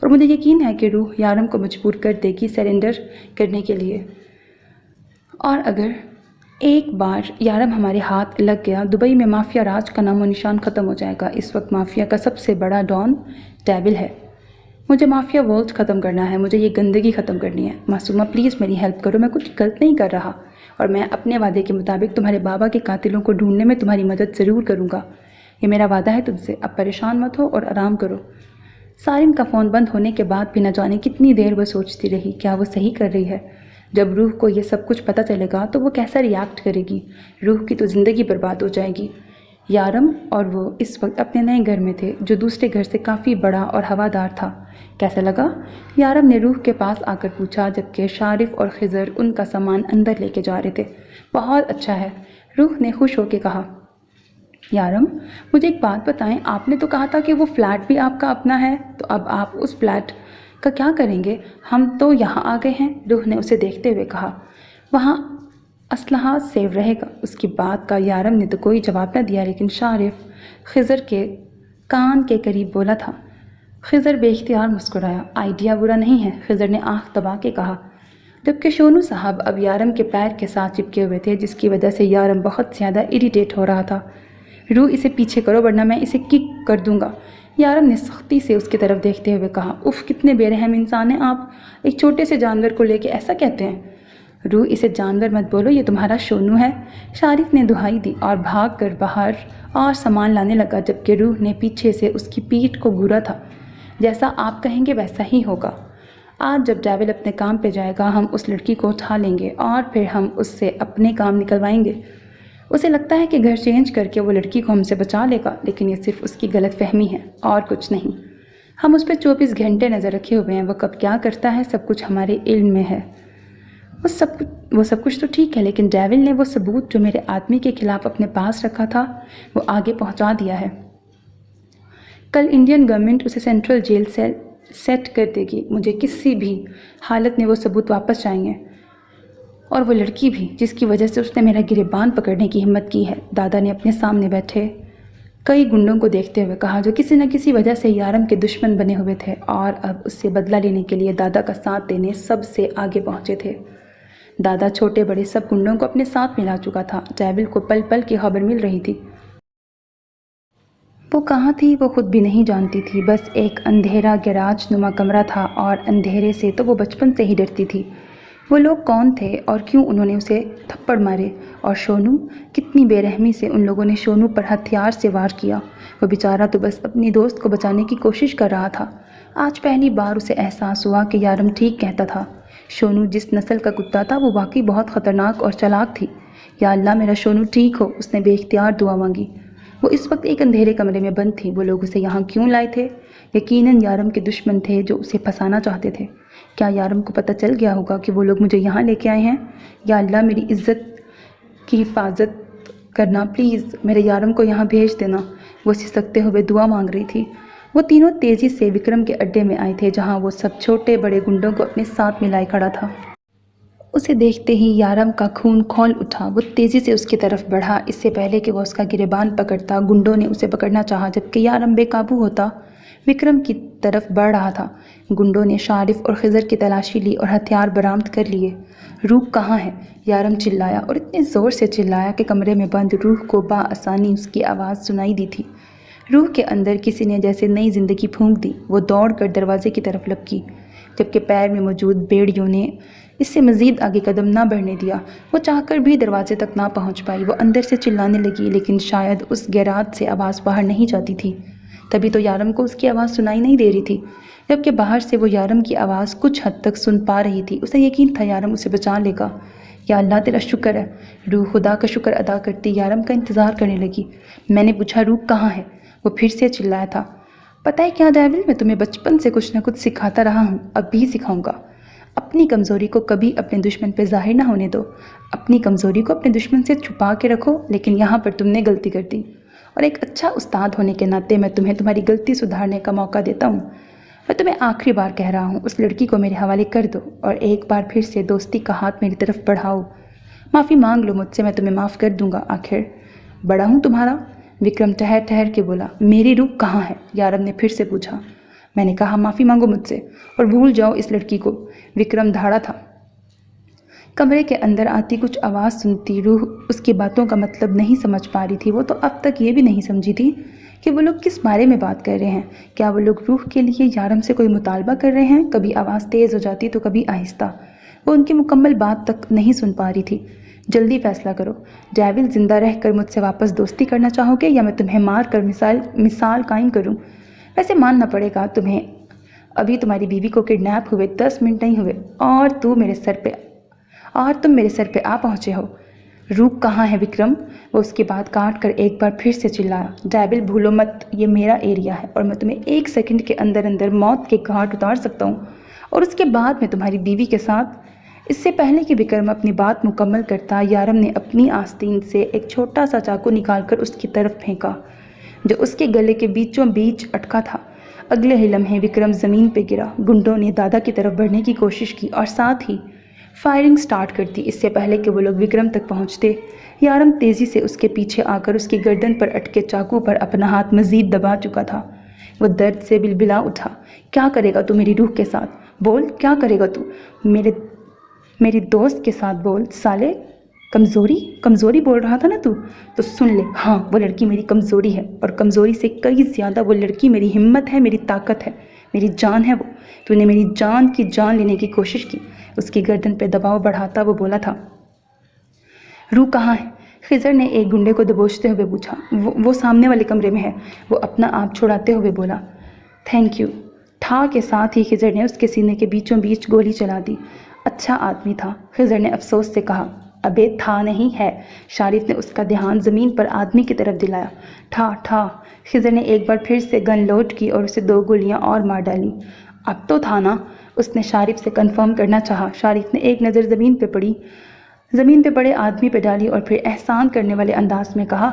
اور مجھے یقین ہے کہ روح یارم کو مجبور کر دے گی سرنڈر کرنے کے لیے۔ اور اگر ایک بار یارم ہمارے ہاتھ لگ گیا، دبئی میں مافیا راج کا نام و نشان ختم ہو جائے گا۔ اس وقت مافیا کا سب سے بڑا ڈان ڈیول ہے۔ مجھے مافیا ورلڈ ختم کرنا ہے، مجھے یہ گندگی ختم کرنی ہے۔ معصومہ پلیز میری ہیلپ کرو، میں کچھ غلط نہیں کر رہا، اور میں اپنے وعدے کے مطابق تمہارے بابا کے قاتلوں کو ڈھونڈنے میں تمہاری مدد ضرور کروں گا۔ یہ میرا وعدہ ہے تم سے۔ اب پریشان مت ہو اور آرام کرو۔ سارم کا فون بند ہونے کے بعد بھی نہ جانے کتنی دیر وہ سوچتی رہی، کیا وہ صحیح کر رہی ہے؟ جب روح کو یہ سب کچھ پتہ چلے گا تو وہ کیسا ریاکٹ کرے گی؟ روح کی تو زندگی برباد ہو جائے گی۔ یارم اور وہ اس وقت اپنے نئے گھر میں تھے، جو دوسرے گھر سے کافی بڑا اور ہوادار تھا۔ کیسا لگا؟ یارم نے روح کے پاس آ کر پوچھا، جبکہ شارف اور خضر ان کا سامان اندر لے کے جا رہے تھے۔ بہت اچھا ہے، روح نے خوش ہو کے کہا۔ یارم، مجھے ایک بات بتائیں، آپ نے تو کہا تھا کہ وہ فلیٹ بھی آپ کا اپنا ہے، تو اب آپ اس فلیٹ کا کیا کریں گے؟ ہم تو یہاں آ گئے ہیں، روح نے اسے دیکھتے ہوئے کہا۔ وہاں اسلحہ سیو رہے گا۔ اس کی بات کا یارم نے تو کوئی جواب نہ دیا، لیکن شارف خضر کے کان کے قریب بولا تھا۔ خضر بے اختیار مسکرایا۔ آئیڈیا برا نہیں ہے، خضر نے آنکھ دبا کے کہا، جبکہ شونو صاحب اب یارم کے پیر کے ساتھ چپکے ہوئے تھے، جس کی وجہ سے یارم بہت زیادہ اریٹیٹ ہو رہا تھا۔ روح، اسے پیچھے کرو ورنہ میں اسے کک کر دوں گا، یارم نے سختی سے اس کی طرف دیکھتے ہوئے کہا۔ اف، کتنے بے رحم انسان ہیں آپ، ایک چھوٹے سے جانور کو لے کے ایسا کہتے ہیں؟ روح، اسے جانور مت بولو، یہ تمہارا شونو ہے۔ شارف نے دہائی دی اور بھاگ کر باہر اور سامان لانے لگا، جبکہ روح نے پیچھے سے اس کی پیٹھ کو گھورا تھا۔ جیسا آپ کہیں گے ویسا ہی ہوگا۔ آج جب ڈیول اپنے کام پہ جائے گا، ہم اس لڑکی کو اٹھا لیں گے اور پھر ہم اس سے اپنے کام نکلوائیں گے۔ اسے لگتا ہے کہ گھر چینج کر کے وہ لڑکی کو ہم سے بچا لے گا، لیکن یہ صرف اس کی غلط فہمی ہے اور کچھ نہیں۔ ہم اس پہ 24 گھنٹے نظر رکھے ہوئے ہیں، وہ کب کیا کرتا ہے سب کچھ ہمارے علم میں ہے۔ وہ سب کچھ تو ٹھیک ہے، لیکن ڈیول نے وہ ثبوت جو میرے آدمی کے خلاف اپنے پاس رکھا تھا، وہ آگے پہنچا دیا ہے۔ کل انڈین گورنمنٹ اسے سینٹرل جیل سیٹ کر دے گی۔ مجھے کسی بھی حالت میں وہ ثبوت واپس چاہیے، اور وہ لڑکی بھی جس کی وجہ سے اس نے میرا گریبان پکڑنے کی ہمت کی ہے۔ دادا نے اپنے سامنے بیٹھے کئی گنڈوں کو دیکھتے ہوئے کہا، جو کسی نہ کسی وجہ سے یارم کے دشمن بنے ہوئے تھے اور اب اس سے بدلہ لینے کے لیے دادا کا ساتھ دینے سب سے آگے پہنچے تھے۔ دادا چھوٹے بڑے سب گنڈوں کو اپنے ساتھ ملا چکا تھا۔ ڈیول کو پل پل کی خبر مل رہی تھی۔ وہ کہاں تھی وہ خود بھی نہیں جانتی تھی، بس ایک اندھیرا گیراج نما کمرہ تھا، اور اندھیرے سے تو وہ بچپن سے ہی ڈرتی تھی۔ وہ لوگ کون تھے اور کیوں انہوں نے اسے تھپڑ مارے؟ اور شونو، کتنی بے رحمی سے ان لوگوں نے شونو پر ہتھیار سے وار کیا۔ وہ بیچارہ تو بس اپنی دوست کو بچانے کی کوشش کر رہا تھا۔ آج پہلی بار اسے احساس ہوا کہ یارم ٹھیک کہتا تھا۔ شونو جس نسل کا کتا تھا وہ واقعی بہت خطرناک اور چالاک تھی۔ یا اللہ، میرا شونو ٹھیک ہو، اس نے بے اختیار دعا مانگی۔ وہ اس وقت ایک اندھیرے کمرے میں بند تھی۔ وہ لوگ اسے یہاں کیوں لائے تھے؟ یقیناً یارم کے دشمن تھے جو اسے پھنسانا چاہتے تھے۔ کیا یارم کو پتہ چل گیا ہوگا کہ وہ لوگ مجھے یہاں لے کے آئے ہیں؟ یا اللہ، میری عزت کی حفاظت کرنا، پلیز میرے یارم کو یہاں بھیج دینا۔ وہ سسکتے ہوئے دعا مانگ رہی تھی۔ وہ تینوں تیزی سے وکرم کے اڈے میں آئے تھے جہاں وہ سب چھوٹے بڑے گنڈوں کو اپنے ساتھ ملائے کھڑا تھا۔ اسے دیکھتے ہی یارم کا خون کھول اٹھا۔ وہ تیزی سے اس کی طرف بڑھا۔ اس سے پہلے کہ وہ اس کا گریبان پکڑتا، گنڈوں نے اسے پکڑنا چاہا جبکہ یارم بے قابو ہوتا وکرم کی طرف بڑھ رہا تھا۔ گنڈوں نے شارف اور خضر کی تلاشی لی اور ہتھیار برآمد کر لیے۔ روح کہاں ہے؟ یارم چلایا اور اتنے زور سے چلایا کہ کمرے میں بند روح کو بآسانی اس کی آواز سنائی دی تھی۔ روح کے اندر کسی نے جیسے نئی زندگی پھونک دی۔ وہ دوڑ کر دروازے کی طرف لپکی جبکہ پیر میں موجود بیڑیوں نے اس سے مزید آگے قدم نہ بڑھنے دیا۔ وہ چاہ کر بھی دروازے تک نہ پہنچ پائی۔ وہ اندر سے چلانے لگی لیکن شاید اس گیرات سے آواز باہر نہیں جاتی تھی۔ تبھی تو یارم کو اس کی آواز سنائی نہیں دے رہی تھی جبکہ باہر سے وہ یارم کی آواز کچھ حد تک سن پا رہی تھی۔ اسے یقین تھا یارم اسے بچا لے گا۔ یا اللہ تیرا شکر ہے۔ روح خدا کا شکر ادا کرتی یارم کا انتظار کرنے لگی۔ میں نے پوچھا روح کہاں ہے؟ وہ پھر سے چلایا تھا۔ پتہ ہے کیا ڈیول، میں تمہیں بچپن سے کچھ نہ کچھ سکھاتا رہا ہوں، اب بھی سکھاؤں گا۔ اپنی کمزوری کو کبھی اپنے دشمن پہ ظاہر نہ ہونے دو۔ اپنی کمزوری کو اپنے دشمن سے چھپا کے رکھو، لیکن یہاں پر تم نے غلطی کر دی اور ایک اچھا استاد ہونے کے ناطے میں تمہیں تمہاری غلطی سدھارنے کا موقع دیتا ہوں۔ میں تمہیں آخری بار کہہ رہا ہوں، اس لڑکی کو میرے حوالے کر دو اور ایک بار پھر سے دوستی کا ہاتھ میری طرف بڑھاؤ۔ معافی مانگ لو مجھ سے، میں تمہیں معاف کر دوں گا۔ آخر بڑا ہوں تمہارا؟ وکرم ٹھہر ٹھہر کے بولا۔ میری روح کہاں ہے؟ یارم نے پھر سے پوچھا۔ میں نے کہا معافی مانگو مجھ سے اور بھول جاؤ اس لڑکی کو، وکرم دھاڑا تھا۔ کمرے کے اندر آتی کچھ آواز سنتی روح اس کی باتوں کا مطلب نہیں سمجھ پا رہی تھی۔ وہ تو اب تک یہ بھی نہیں سمجھی تھی کہ وہ لوگ کس بارے میں بات کر رہے ہیں۔ کیا وہ لوگ روح کے لیے یارم سے کوئی مطالبہ کر رہے ہیں؟ کبھی آواز تیز ہو جاتی تو کبھی آہستہ۔ وہ ان کی مکمل بات تک نہیں سن پا رہی تھی۔ جلدی فیصلہ کرو، ڈیول زندہ رہ کر مجھ سے واپس دوستی کرنا چاہو گے یا میں تمہیں مار کر مثال قائم کروں؟ ویسے ماننا پڑے گا تمہیں، ابھی تمہاری بیوی کو کڈنیپ ہوئے 10 منٹ نہیں ہوئے اور تم میرے سر پہ آ پہنچے ہو۔ روح کہاں ہے وکرم؟ وہ اس کی بات کاٹ کر ایک بار پھر سے چلایا۔ ڈیول بھولو مت، یہ میرا ایریا ہے اور میں تمہیں 1 سیکنڈ کے اندر اندر موت کے گھاٹ اتار سکتا ہوں اور اس کے بعد میں تمہاری بیوی کے ساتھ۔ اس سے پہلے کہ وکرم اپنی بات مکمل کرتا، یارم نے اپنی آستین سے ایک چھوٹا سا چاقو نکال کر اس کی طرف پھینکا جو اس کے گلے کے بیچوں بیچ اٹکا تھا۔ اگلے ہی لمحے وکرم زمین پہ گرا۔ گنڈوں نے دادا کی طرف بڑھنے کی کوشش کی اور ساتھ ہی فائرنگ سٹارٹ کر دی۔ اس سے پہلے کہ وہ لوگ وکرم تک پہنچتے، یارم تیزی سے اس کے پیچھے آ کر اس کی گردن پر اٹکے چاقو پر اپنا ہاتھ مزید دبا چکا تھا۔ وہ درد سے بلبلا اٹھا۔ کیا کرے گا تو میری روح کے ساتھ؟ بول، کیا کرے گا تو؟ میری دوست کے ساتھ بول سالے۔ کمزوری بول رہا تھا نا تو سن لے، ہاں وہ لڑکی میری کمزوری ہے اور کمزوری سے کئی زیادہ وہ لڑکی میری ہمت ہے، میری طاقت ہے، میری جان ہے۔ وہ تو نے میری جان کی جان لینے کی کوشش کی۔ اس کی گردن پہ دباؤ بڑھاتا وہ بولا تھا۔ روح کہاں ہے؟ خضر نے ایک گنڈے کو دبوچتے ہوئے پوچھا۔ وہ سامنے والے کمرے میں ہے، وہ اپنا آپ چھڑاتے ہوئے بولا۔ Thank you. ٹھا کے ساتھ ہی خضر نے اس کے سینے کے بیچوں بیچ گولی چلا دی۔ اچھا آدمی تھا، خضر نے افسوس سے کہا۔ ابے تھا نہیں ہے، شارف نے اس کا دھیان زمین پر آدمی کی طرف دلایا۔ ٹھا۔ خضر نے ایک بار پھر سے گن لوڈ کی اور اسے 2 گولیاں اور مار ڈالیں۔ اب تو تھا نا؟ اس نے شارف سے کنفرم کرنا چاہا۔ شارف نے ایک نظر زمین پہ پڑے آدمی پہ ڈالی اور پھر احسان کرنے والے انداز میں کہا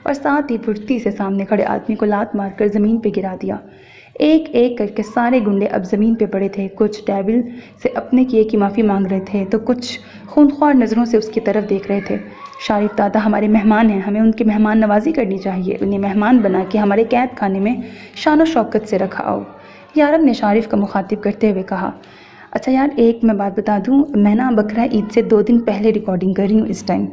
اور ساتھ ہی پھرتی سے سامنے کھڑے آدمی کو لات مار کر زمین پہ گرا دیا۔ ایک ایک کر کے سارے گنڈے اب زمین پہ پڑے تھے۔ کچھ ڈیول سے اپنے کیے کی معافی مانگ رہے تھے تو کچھ خونخوار نظروں سے اس کی طرف دیکھ رہے تھے۔ شارف دادا ہمارے مہمان ہیں، ہمیں ان کی مہمان نوازی کرنی چاہیے، انہیں مہمان بنا کے ہمارے قید خانے میں شان و شوکت سے رکھا آؤ، یارم نے شارف کا مخاطب کرتے ہوئے کہا۔ اچھا یار، ایک میں بات بتا دوں، میں بقرہ عید سے 2 دن پہلے ریکارڈنگ کر رہی ہوں اس ٹائم،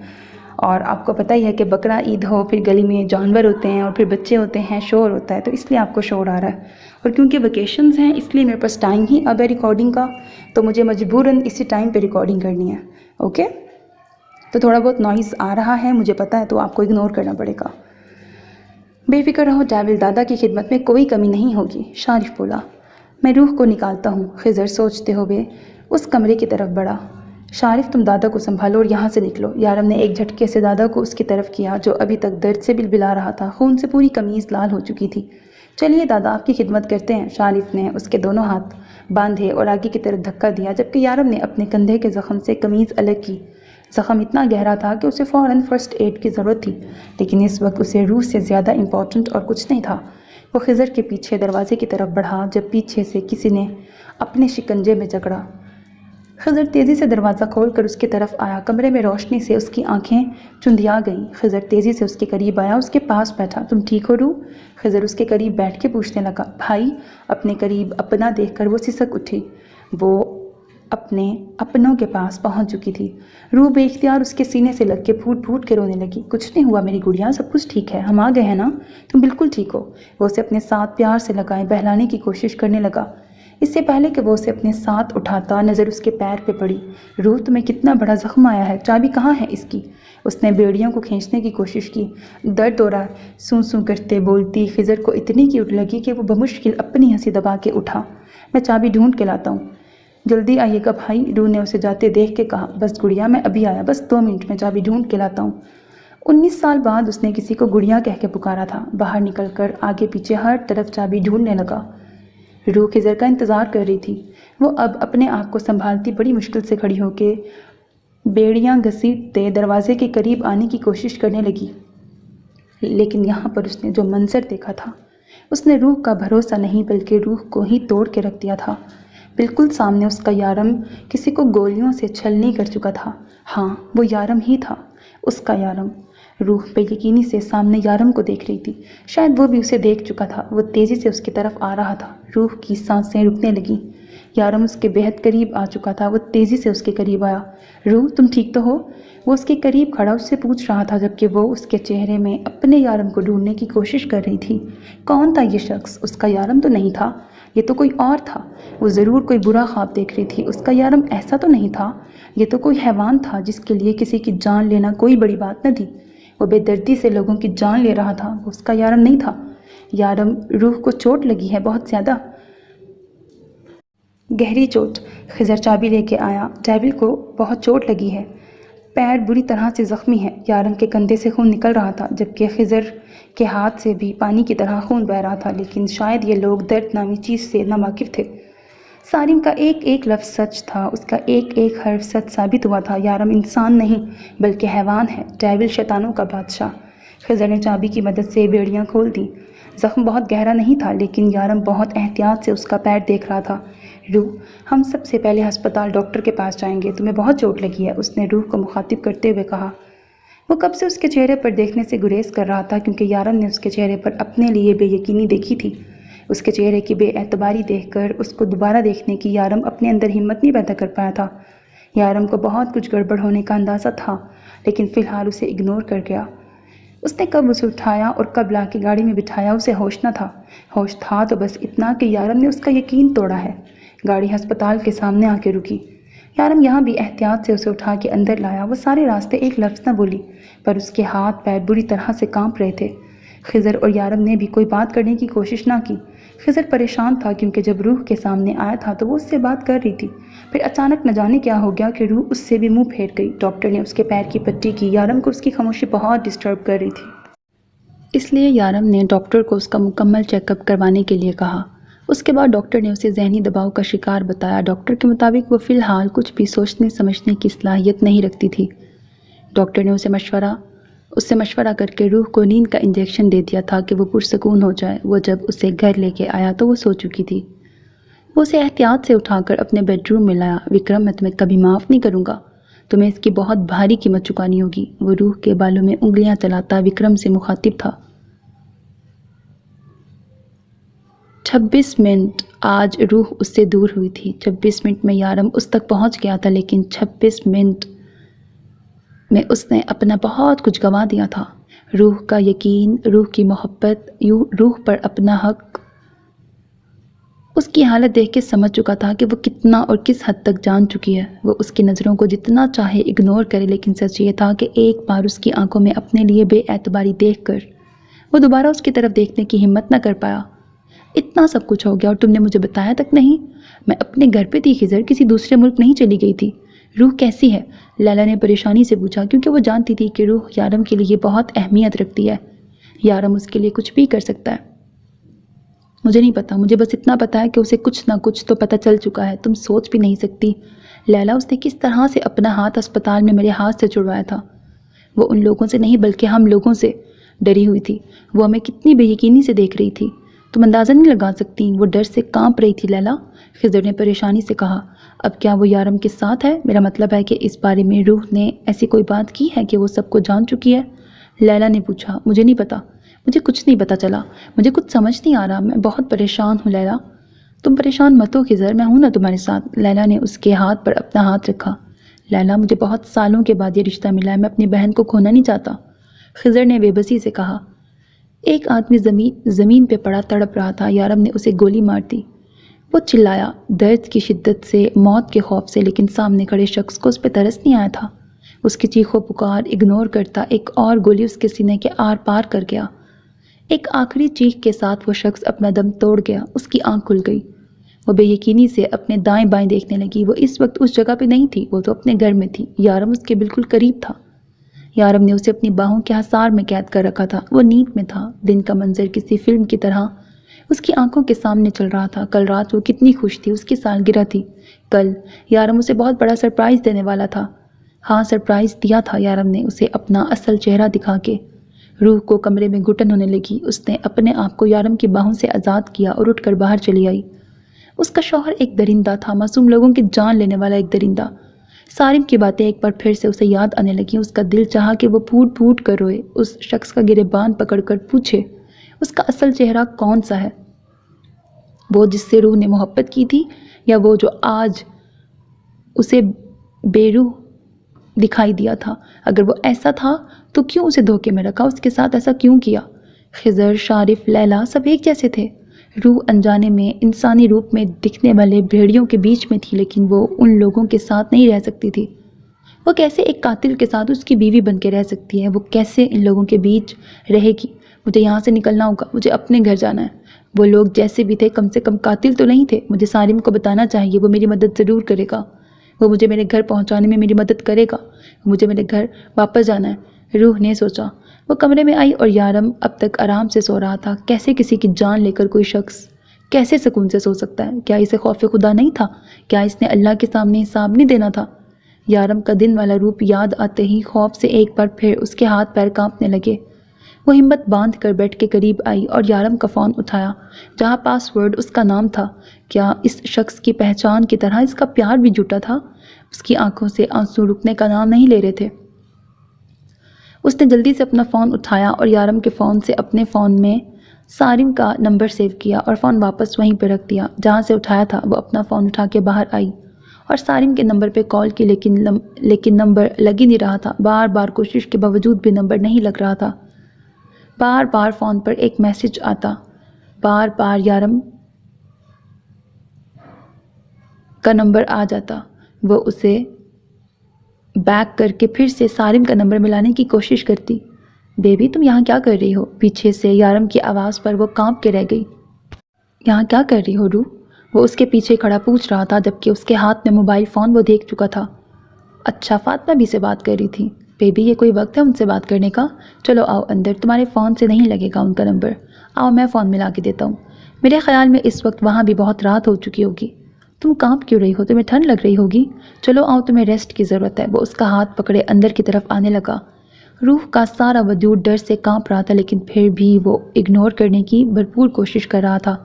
اور آپ کو پتہ ہی ہے کہ بقرہ عید ہو، پھر گلی میں جانور ہوتے ہیں اور پھر بچے ہوتے ہیں، شور ہوتا ہے، تو اس لیے آپ کو شور آ رہا ہے، اور کیونکہ ویکیشنز ہیں اس لیے میرے پاس ٹائم ہی اب ہے ریکارڈنگ کا، تو مجھے مجبوراً اسی ٹائم پہ ریکارڈنگ کرنی ہے۔ اوکے، تو تھوڑا بہت نوائز آ رہا ہے مجھے پتہ ہے، تو آپ کو اگنور کرنا پڑے گا۔ بے فکر رہو ڈیول، دادا کی خدمت میں کوئی کمی نہیں ہوگی، شارف بولا۔ میں روح کو نکالتا ہوں، خضر سوچتے ہوئے اس کمرے کی طرف بڑھا۔ شارف تم دادا کو سنبھالو اور یہاں سے نکلو، یارم نے ایک جھٹکے سے دادا کو اس کی طرف کیا جو ابھی تک درد سے بلبلا رہا تھا، خون سے پوری قمیض لال ہو چکی تھی۔ چلیے دادا، آپ کی خدمت کرتے ہیں، شارف نے اس کے دونوں ہاتھ باندھے اور آگے کی طرف دھکا دیا جبکہ یارم نے اپنے کندھے کے زخم سے قمیض الگ کی۔ زخم اتنا گہرا تھا کہ اسے فوراً فرسٹ ایڈ کی ضرورت تھی، لیکن اس وقت اسے روح سے زیادہ امپورٹنٹ اور کچھ نہیں تھا۔ وہ خضر کے پیچھے دروازے کی طرف بڑھا جب پیچھے سے کسی نے اپنے شکنجے میں جکڑا۔ خضر تیزی سے دروازہ کھول کر اس کی طرف آیا۔ کمرے میں روشنی سے اس کی آنکھیں چندھیا گئیں۔ خضر تیزی سے اس کے قریب آیا، اس کے پاس بیٹھا۔ تم ٹھیک ہو روح؟ خضر اس کے قریب بیٹھ کے پوچھنے لگا۔ بھائی؟ اپنے قریب اپنا دیکھ کر وہ سسک اٹھی۔ وہ اپنے اپنوں کے پاس پہنچ چکی تھی۔ روح بے اختیار اس کے سینے سے لگ کے پھوٹ پھوٹ کے رونے لگی۔ کچھ نہیں ہوا میری گڑیا، سب کچھ ٹھیک ہے، ہم آ گئے ہیں نا، تم بالکل ٹھیک ہو۔ وہ اسے اپنے ساتھ پیار سے لگائے بہلانے کی کوشش کرنے لگا۔ اس سے پہلے کہ وہ اسے اپنے ساتھ اٹھاتا، نظر اس کے پیر پہ پڑی۔ روح تمہیں کتنا بڑا زخم آیا ہے، چابی کہاں ہے اس کی؟ اس نے بیڑیوں کو کھینچنے کی کوشش کی۔ درد ہو رہا ہے، سوں سوں کرتے بولتی خضر کو اتنی کیوٹ لگی کہ وہ بمشکل اپنی ہنسی دبا کے اٹھا۔ میں چابی ڈھونڈ کے لاتا ہوں، جلدی آئیے گا بھائی، روح نے اسے جاتے دیکھ کے کہا۔ بس گڑیا میں ابھی آیا، بس 2 منٹ میں چابی ڈھونڈ کے لاتا ہوں۔ 19 سال بعد اس نے کسی کو گڑیا کہہ کے پکارا تھا۔ باہر نکل کر آگے پیچھے ہر طرف چابی ڈھونڈنے لگا۔ روح خضر کا انتظار کر رہی تھی۔ وہ اب اپنے آپ کو سنبھالتی بڑی مشکل سے کھڑی ہو کے بیڑیاں گھسیٹتے دروازے کے قریب آنے کی کوشش کرنے لگی، لیکن یہاں پر اس نے جو منظر دیکھا تھا اس نے روح کا بھروسہ نہیں بلکہ روح کو ہی توڑ کے رکھ دیا تھا۔ بالکل سامنے اس کا یارم کسی کو گولیوں سے چھلنی کر چکا تھا۔ ہاں، وہ یارم ہی تھا، اس کا یارم۔ روح بے یقینی سے سامنے یارم کو دیکھ رہی تھی، شاید وہ بھی اسے دیکھ چکا تھا۔ وہ تیزی سے اس کی طرف آ رہا تھا۔ روح کی سانسیں رکنے لگیں۔ یارم اس کے بہت قریب آ چکا تھا۔ وہ تیزی سے اس کے قریب آیا۔ روح تم ٹھیک تو ہو؟ وہ اس کے قریب کھڑا اس سے پوچھ رہا تھا جبکہ وہ اس کے چہرے میں اپنے یارم کو ڈھونڈنے کی کوشش کر رہی تھی۔ کون تھا یہ شخص؟ اس کا یارم تو نہیں تھا، یہ تو کوئی اور تھا۔ وہ ضرور کوئی برا خواب دیکھ رہی تھی۔ اس کا یارم ایسا تو نہیں تھا، یہ تو کوئی حیوان تھا جس کے لیے کسی کی جان لینا کوئی بڑی بات نہ تھی۔ وہ بے دردی سے لوگوں کی جان لے رہا تھا، وہ اس کا یارم نہیں تھا۔ یارم، روح کو چوٹ لگی ہے بہت زیادہ، گہری چوٹ۔ خضر چابی لے کے آیا۔ ڈیول کو بہت چوٹ لگی ہے، پیر بری طرح سے زخمی ہے۔ یارم کے کندھے سے خون نکل رہا تھا جبکہ خضر کے ہاتھ سے بھی پانی کی طرح خون بہہ رہا تھا، لیکن شاید یہ لوگ درد نامی چیز سے ناواقف تھے۔ سارم کا ایک ایک لفظ سچ تھا، اس کا ایک ایک حرف سچ ثابت ہوا تھا۔ یارم انسان نہیں بلکہ حیوان ہے، ڈیول شیطانوں کا بادشاہ۔ خضر نے چابی کی مدد سے بیڑیاں کھول دیں۔ زخم بہت گہرا نہیں تھا لیکن یارم بہت احتیاط سے اس کا پیر دیکھ رہا تھا۔ روح، ہم سب سے پہلے ہسپتال ڈاکٹر کے پاس جائیں گے، تمہیں بہت چوٹ لگی ہے، اس نے روح کو مخاطب کرتے ہوئے کہا۔ وہ کب سے اس کے چہرے پر دیکھنے سے گریز کر رہا تھا کیونکہ یارم نے اس کے چہرے پر اپنے لیے بے یقینی دیکھی تھی۔ اس کے چہرے کی بے اعتباری دیکھ کر اس کو دوبارہ دیکھنے کی یارم اپنے اندر ہمت نہیں پیدا کر پایا تھا۔ یارم کو بہت کچھ گڑبڑ ہونے کا اندازہ تھا لیکن فی الحال اسے اگنور کر گیا۔ اس نے کب اسے اٹھایا اور کب لا کے گاڑی میں بٹھایا اسے ہوش نہ تھا۔ ہوش تھا تو بس اتنا کہ یارم نے اس کا یقین توڑا ہے۔ گاڑی ہسپتال کے سامنے آ کے رکی۔ یارم یہاں بھی احتیاط سے اسے اٹھا کے اندر لایا۔ وہ سارے راستے ایک لفظ نہ بولی پر اس کے ہاتھ پیر بری طرح سے کانپ رہے تھے۔ خضر اور یارم نے بھی کوئی بات کرنے کی کوشش نہ کی۔ خضر پریشان تھا کیونکہ جب روح کے سامنے آیا تھا تو وہ اس سے بات کر رہی تھی، پھر اچانک نہ جانے کیا ہو گیا کہ روح اس سے بھی منہ پھیر گئی۔ ڈاکٹر نے اس کے پیر کی پٹی کی۔ یارم کو اس کی خاموشی بہت ڈسٹرب کر رہی تھی، اس لیے یارم نے ڈاکٹر کو اس کا مکمل چیک اپ کروانے کے لیے کہا۔ اس کے بعد ڈاکٹر نے اسے ذہنی دباؤ کا شکار بتایا۔ ڈاکٹر کے مطابق وہ فی الحال کچھ بھی سوچنے سمجھنے کی صلاحیت نہیں رکھتی تھی۔ ڈاکٹر نے اس سے مشورہ کر کے روح کو نیند کا انجیکشن دے دیا تھا کہ وہ پرسکون ہو جائے۔ وہ جب اسے گھر لے کے آیا تو وہ سو چکی تھی۔ وہ اسے احتیاط سے اٹھا کر اپنے بیڈ روم میں لایا۔ وکرم، میں تمہیں کبھی معاف نہیں کروں گا، تمہیں اس کی بہت بھاری قیمت چکانی ہوگی۔ وہ روح کے بالوں میں انگلیاں چلاتا وکرم سے مخاطب تھا۔ 26 منٹ آج روح اس سے دور ہوئی تھی۔ 26 منٹ میں یارم اس تک پہنچ گیا تھا لیکن 26 منٹ میں اس نے اپنا بہت کچھ گنوا دیا تھا۔ روح کا یقین، روح کی محبت، روح پر اپنا حق۔ اس کی حالت دیکھ کے سمجھ چکا تھا کہ وہ کتنا اور کس حد تک جان چکی ہے۔ وہ اس کی نظروں کو جتنا چاہے اگنور کرے لیکن سچ یہ تھا کہ ایک بار اس کی آنکھوں میں اپنے لیے بے اعتباری دیکھ کر وہ دوبارہ اس کی طرف دیکھنے کی ہمت نہ کر پایا۔ اتنا سب کچھ ہو گیا اور تم نے مجھے بتایا تک نہیں؟ میں اپنے گھر پہ تھی خضر، کسی دوسرے ملک نہیں چلی گئی تھی۔ روح کیسی ہے؟ لیلا نے پریشانی سے پوچھا کیونکہ وہ جانتی تھی کہ روح یارم کے لیے بہت اہمیت رکھتی ہے۔ یارم اس کے لیے کچھ بھی کر سکتا ہے۔ مجھے نہیں پتا، مجھے بس اتنا پتا ہے کہ اسے کچھ نہ کچھ تو پتہ چل چکا ہے، تم سوچ بھی نہیں سکتی لیلا اس نے کس طرح سے اپنا ہاتھ اسپتال میں میرے ہاتھ سے چھڑوایا تھا۔ وہ ان لوگوں سے نہیں بلکہ ہم لوگوں سے ڈری ہوئی تھی۔ وہ ہمیں کتنی بے یقینی سے دیکھ رہی تھی۔ تم اندازہ نہیں لگا سکتی وہ ڈر سے کانپ رہی تھی لیلا، خضر نے پریشانی سے کہا۔ اب کیا وہ یارم کے ساتھ ہے؟ میرا مطلب ہے کہ اس بارے میں روح نے ایسی کوئی بات کی ہے کہ وہ سب کو جان چکی ہے؟ لیلا نے پوچھا۔ مجھے نہیں پتا، مجھے کچھ نہیں پتا چلا، مجھے کچھ سمجھ نہیں آ رہا، میں بہت پریشان ہوں لیلا۔ تم پریشان مت ہو خضر، میں ہوں نا تمہارے ساتھ۔ لیلا نے اس کے ہاتھ پر اپنا ہاتھ رکھا۔ لیلا مجھے بہت سالوں کے بعد یہ رشتہ ملا ہے، میں اپنی بہن کو کھونا نہیں چاہتا، خضر نے بے بسی سے کہا۔ ایک آدمی زمین پہ پڑا تڑپ رہا تھا، یارم نے اسے گولی مار دی۔ وہ چلایا درد کی شدت سے، موت کے خوف سے، لیکن سامنے کھڑے شخص کو اس پہ ترس نہیں آیا تھا۔ اس کی چیخ و پکار اگنور کرتا ایک اور گولی اس کے سینے کے آر پار کر گیا۔ ایک آخری چیخ کے ساتھ وہ شخص اپنا دم توڑ گیا، اس کی آنکھ کھل گئی۔ وہ بے یقینی سے اپنے دائیں بائیں دیکھنے لگی۔ وہ اس وقت اس جگہ پہ نہیں تھی، وہ تو اپنے گھر میں تھی۔ یارم اس کے بالکل قریب تھا۔ یارم نے اسے اپنی باہوں کے حصار میں قید کر رکھا تھا۔ وہ نیند میں تھا۔ دن کا منظر کسی فلم کی طرح اس کی آنکھوں کے سامنے چل رہا تھا۔ کل رات وہ کتنی خوش تھی، اس کی سالگرہ تھی۔ کل یارم اسے بہت بڑا سرپرائز دینے والا تھا۔ ہاں، سرپرائز دیا تھا یارم نے اسے اپنا اصل چہرہ دکھا کے۔ روح کو کمرے میں گھٹن ہونے لگی۔ اس نے اپنے آپ کو یارم کی باہوں سے آزاد کیا اور اٹھ کر باہر چلی آئی۔ اس کا شوہر ایک درندہ تھا، معصوم لوگوں کی جان لینے والا ایک درندہ۔ سارم کی باتیں ایک بار پھر سے اسے یاد آنے لگیں۔ اس کا دل چاہا کہ وہ پھوٹ پھوٹ کر روئے، اس شخص کا گریبان پکڑ کر پوچھے اس کا اصل چہرہ کون سا ہے، وہ جس سے روح نے محبت کی تھی، یا وہ جو آج اسے بے روح دکھائی دیا تھا؟ اگر وہ ایسا تھا تو کیوں اسے دھوکے میں رکھا، اس کے ساتھ ایسا کیوں کیا؟ خضر، شارف، لیلا سب ایک جیسے تھے۔ روح انجانے میں انسانی روپ میں دکھنے والے بھیڑیوں کے بیچ میں تھی، لیکن وہ ان لوگوں کے ساتھ نہیں رہ سکتی تھی۔ وہ کیسے ایک قاتل کے ساتھ اس کی بیوی بن کے رہ سکتی ہے؟ وہ کیسے ان لوگوں کے بیچ رہے گی؟ مجھے یہاں سے نکلنا ہوگا، مجھے اپنے گھر جانا ہے۔ وہ لوگ جیسے بھی تھے کم سے کم قاتل تو نہیں تھے۔ مجھے سارم کو بتانا چاہیے، وہ میری مدد ضرور کرے گا، وہ مجھے میرے گھر پہنچانے میں میری مدد کرے گا، مجھے میرے گھر واپس جانا ہے، روح نے سوچا۔ وہ کمرے میں آئی اور یارم اب تک آرام سے سو رہا تھا۔ کیسے کسی کی جان لے کر کوئی شخص کیسے سکون سے سو سکتا ہے؟ کیا اسے خوف خدا نہیں تھا؟ کیا اس نے اللہ کے سامنے حساب نہیں دینا تھا؟ یارم کا دن والا روپ یاد آتے ہی خوف سے ایک بار پھر اس کے ہاتھ پیر کانپنے لگے۔ وہ ہمت باندھ کر بیڈ کے قریب آئی اور یارم کا فون اٹھایا، جہاں پاس ورڈ اس کا نام تھا۔ کیا اس شخص کی پہچان کی طرح اس کا پیار بھی جھوٹا تھا؟ اس کی آنکھوں سے آنسو رکنے کا نام نہیں لے رہے تھے۔ اس نے جلدی سے اپنا فون اٹھایا اور یارم کے فون سے اپنے فون میں سارم کا نمبر سیو کیا اور فون واپس وہیں پہ رکھ دیا جہاں سے اٹھایا تھا۔ وہ اپنا فون اٹھا کے باہر آئی اور سارم کے نمبر پہ کال کی، لیکن نمبر لگ ہی نہیں رہا تھا۔ بار بار کوشش کے باوجود بھی نمبر نہیں لگ رہا تھا۔ بار بار فون پر ایک میسج آتا، بار بار یارم کا نمبر آ جاتا۔ وہ اسے بیک کر کے پھر سے سارم کا نمبر ملانے کی کوشش کرتی۔ بیبی تم یہاں کیا کر رہی ہو؟ پیچھے سے یارم کی آواز پر وہ کانپ کے رہ گئی۔ یہاں کیا کر رہی ہو روح؟ وہ اس کے پیچھے کھڑا پوچھ رہا تھا، جبکہ اس کے ہاتھ میں موبائل فون وہ دیکھ چکا تھا۔ اچھا، فاطمہ بھی سے بات کر رہی تھی۔ بیبی یہ کوئی وقت ہے ان سے بات کرنے کا؟ چلو آؤ اندر، تمہارے فون سے نہیں لگے گا ان کا نمبر۔ آؤ میں فون ملا کے دیتا ہوں۔ میرے خیال میں اس وقت وہاں بھی بہت رات ہو چکی ہوگی۔ تم کانپ کیوں رہی ہو؟ تمہیں ٹھنڈ لگ رہی ہوگی؟ چلو آؤ، تمہیں ریسٹ کی ضرورت ہے۔ وہ اس کا ہاتھ پکڑے اندر کی طرف آنے لگا۔ روح کا سارا وجود ڈر سے کانپ رہا تھا، لیکن پھر بھی وہ اگنور کرنے کی بھرپور کوشش کر رہا تھا۔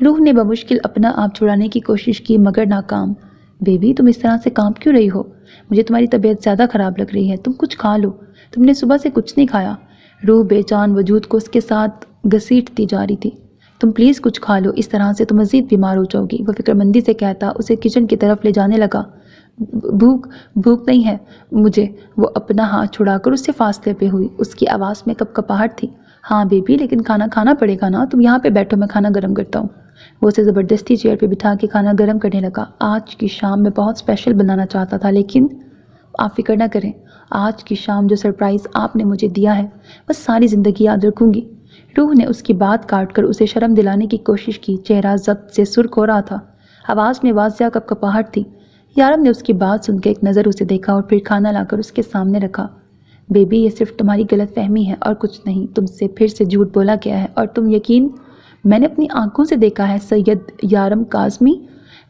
روح نے بمشکل اپنا آپ چھڑانے کی کوشش کی مگر ناکام۔ بیبی تم اس طرح سے کانپ کیوں رہی ہو؟ مجھے تمہاری طبیعت زیادہ خراب لگ رہی ہے، تم کچھ کھا لو، تم نے صبح سے کچھ نہیں کھایا۔ روح بے جان وجود کو اس کے ساتھ گھسیٹتی جا رہی تھی۔ تم پلیز کچھ کھا لو، اس طرح سے تم مزید بیمار ہو جاؤ گی، وہ فکر مندی سے کہتا اسے کچن کی طرف لے جانے لگا۔ بھوک نہیں ہے مجھے، وہ اپنا ہاتھ چھڑا کر اس سے فاصلے پہ ہوئی۔ اس کی آواز میں کپکپاہٹ تھی۔ ہاں بیبی، لیکن کھانا کھانا پڑے گا نا، تم یہاں پہ بیٹھو، میں کھانا گرم کرتا ہوں۔ وہ اسے زبردستی چیئر پہ بٹھا کے کھانا گرم کرنے لگا۔ آج کی شام میں بہت اسپیشل بنانا چاہتا تھا، لیکن آپ فکر نہ کریں، آج کی شام جو سرپرائز آپ نے مجھے دیا ہے بس ساری زندگی یاد رکھوں گی۔ روح نے اس کی بات کاٹ کر اسے شرم دلانے کی کوشش کی۔ چہرہ ضبط سے سرخ ہو رہا تھا، آواز میں واضح کپکپاہٹ تھی۔ یارم نے اس کی بات سن کے ایک نظر اسے دیکھا اور پھر کھانا لا کر اس کے سامنے رکھا۔ بیبی یہ صرف تمہاری غلط فہمی ہے اور کچھ نہیں، تم سے پھر سے جھوٹ بولا گیا ہے اور تم یقین میں نے اپنی آنکھوں سے دیکھا ہے سید یارم کاظمی۔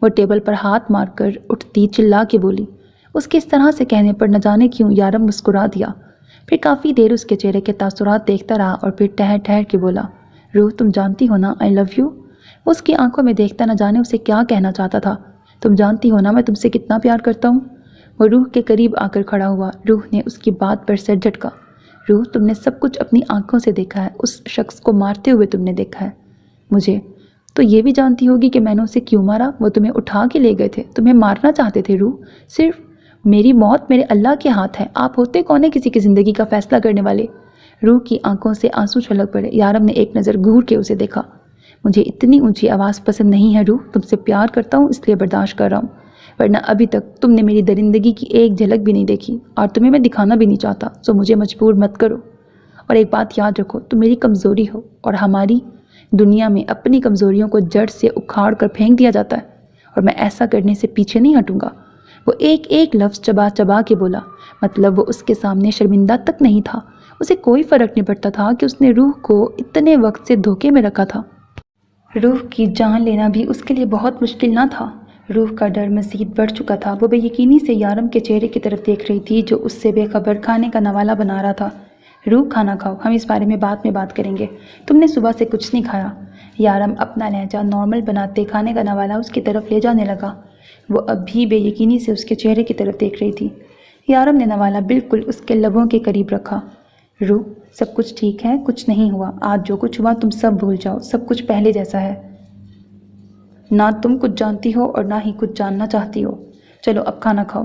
وہ ٹیبل پر ہاتھ مار کر اٹھتی چلا کے بولی۔ اس کے اس طرح سے کہنے پر نہ جانے کیوں یارم مسکرا دیا، پھر کافی دیر اس کے چہرے کے تاثرات دیکھتا رہا اور پھر ٹھہر ٹھہر کے بولا، روح تم جانتی ہو نا آئی لو یو۔ اس کی آنکھوں میں دیکھتا نہ جانے اسے کیا کہنا چاہتا تھا۔ تم جانتی ہو نا میں تم سے کتنا پیار کرتا ہوں۔ وہ روح کے قریب آ کر کھڑا ہوا۔ روح نے اس کی بات پر سر جھٹکا۔ روح تم نے سب کچھ اپنی آنکھوں سے دیکھا ہے، اس شخص کو مارتے ہوئے تم نے دیکھا ہے مجھے، تو یہ بھی جانتی ہوگی کہ میں نے اسے کیوں مارا۔ وہ تمہیں اٹھا کے لے گئے تھے، تمہیں مارنا چاہتے تھے روح۔ صرف میری موت میرے اللہ کے ہاتھ ہے، آپ ہوتے کون ہیں کسی کی زندگی کا فیصلہ کرنے والے۔ روح کی آنکھوں سے آنسو چھلک پڑے۔ یارم نے ایک نظر گھور کے اسے دیکھا۔ مجھے اتنی اونچی آواز پسند نہیں ہے روح، تم سے پیار کرتا ہوں اس لیے برداشت کر رہا ہوں، ورنہ ابھی تک تم نے میری درندگی کی ایک جھلک بھی نہیں دیکھی، اور تمہیں میں دکھانا بھی نہیں چاہتا، سو مجھے مجبور مت کرو۔ اور ایک بات یاد رکھو، تم میری کمزوری ہو، اور ہماری دنیا میں اپنی کمزوریوں کو جڑ سے اکھاڑ کر پھینک دیا جاتا ہے، اور میں ایسا کرنے سے پیچھے نہیں ہٹوں گا۔ وہ ایک ایک لفظ چبا چبا کے بولا، مطلب وہ اس کے سامنے شرمندہ تک نہیں تھا۔ اسے کوئی فرق نہیں پڑتا تھا کہ اس نے روح کو اتنے وقت سے دھوکے میں رکھا تھا۔ روح کی جان لینا بھی اس کے لیے بہت مشکل نہ تھا۔ روح کا ڈر مزید بڑھ چکا تھا۔ وہ بے یقینی سے یارم کے چہرے کی طرف دیکھ رہی تھی جو اس سے بے خبر کھانے کا نوالہ بنا رہا تھا۔ روح کھانا کھاؤ، ہم اس بارے میں بات کریں گے، تم نے صبح سے کچھ نہیں کھایا۔ یارم اپنا لہجہ نارمل بناتے کھانے کا نوالہ اس کی طرف لے جانے لگا۔ وہ اب بھی بے یقینی سے اس کے چہرے کی طرف دیکھ رہی تھی۔ یارم نے نوالہ بالکل اس کے لبوں کے قریب رکھا۔ روح سب کچھ ٹھیک ہے، کچھ نہیں ہوا، آج جو کچھ ہوا تم سب بھول جاؤ، سب کچھ پہلے جیسا ہے۔ نہ تم کچھ جانتی ہو اور نہ ہی کچھ جاننا چاہتی ہو، چلو اب کھانا کھاؤ۔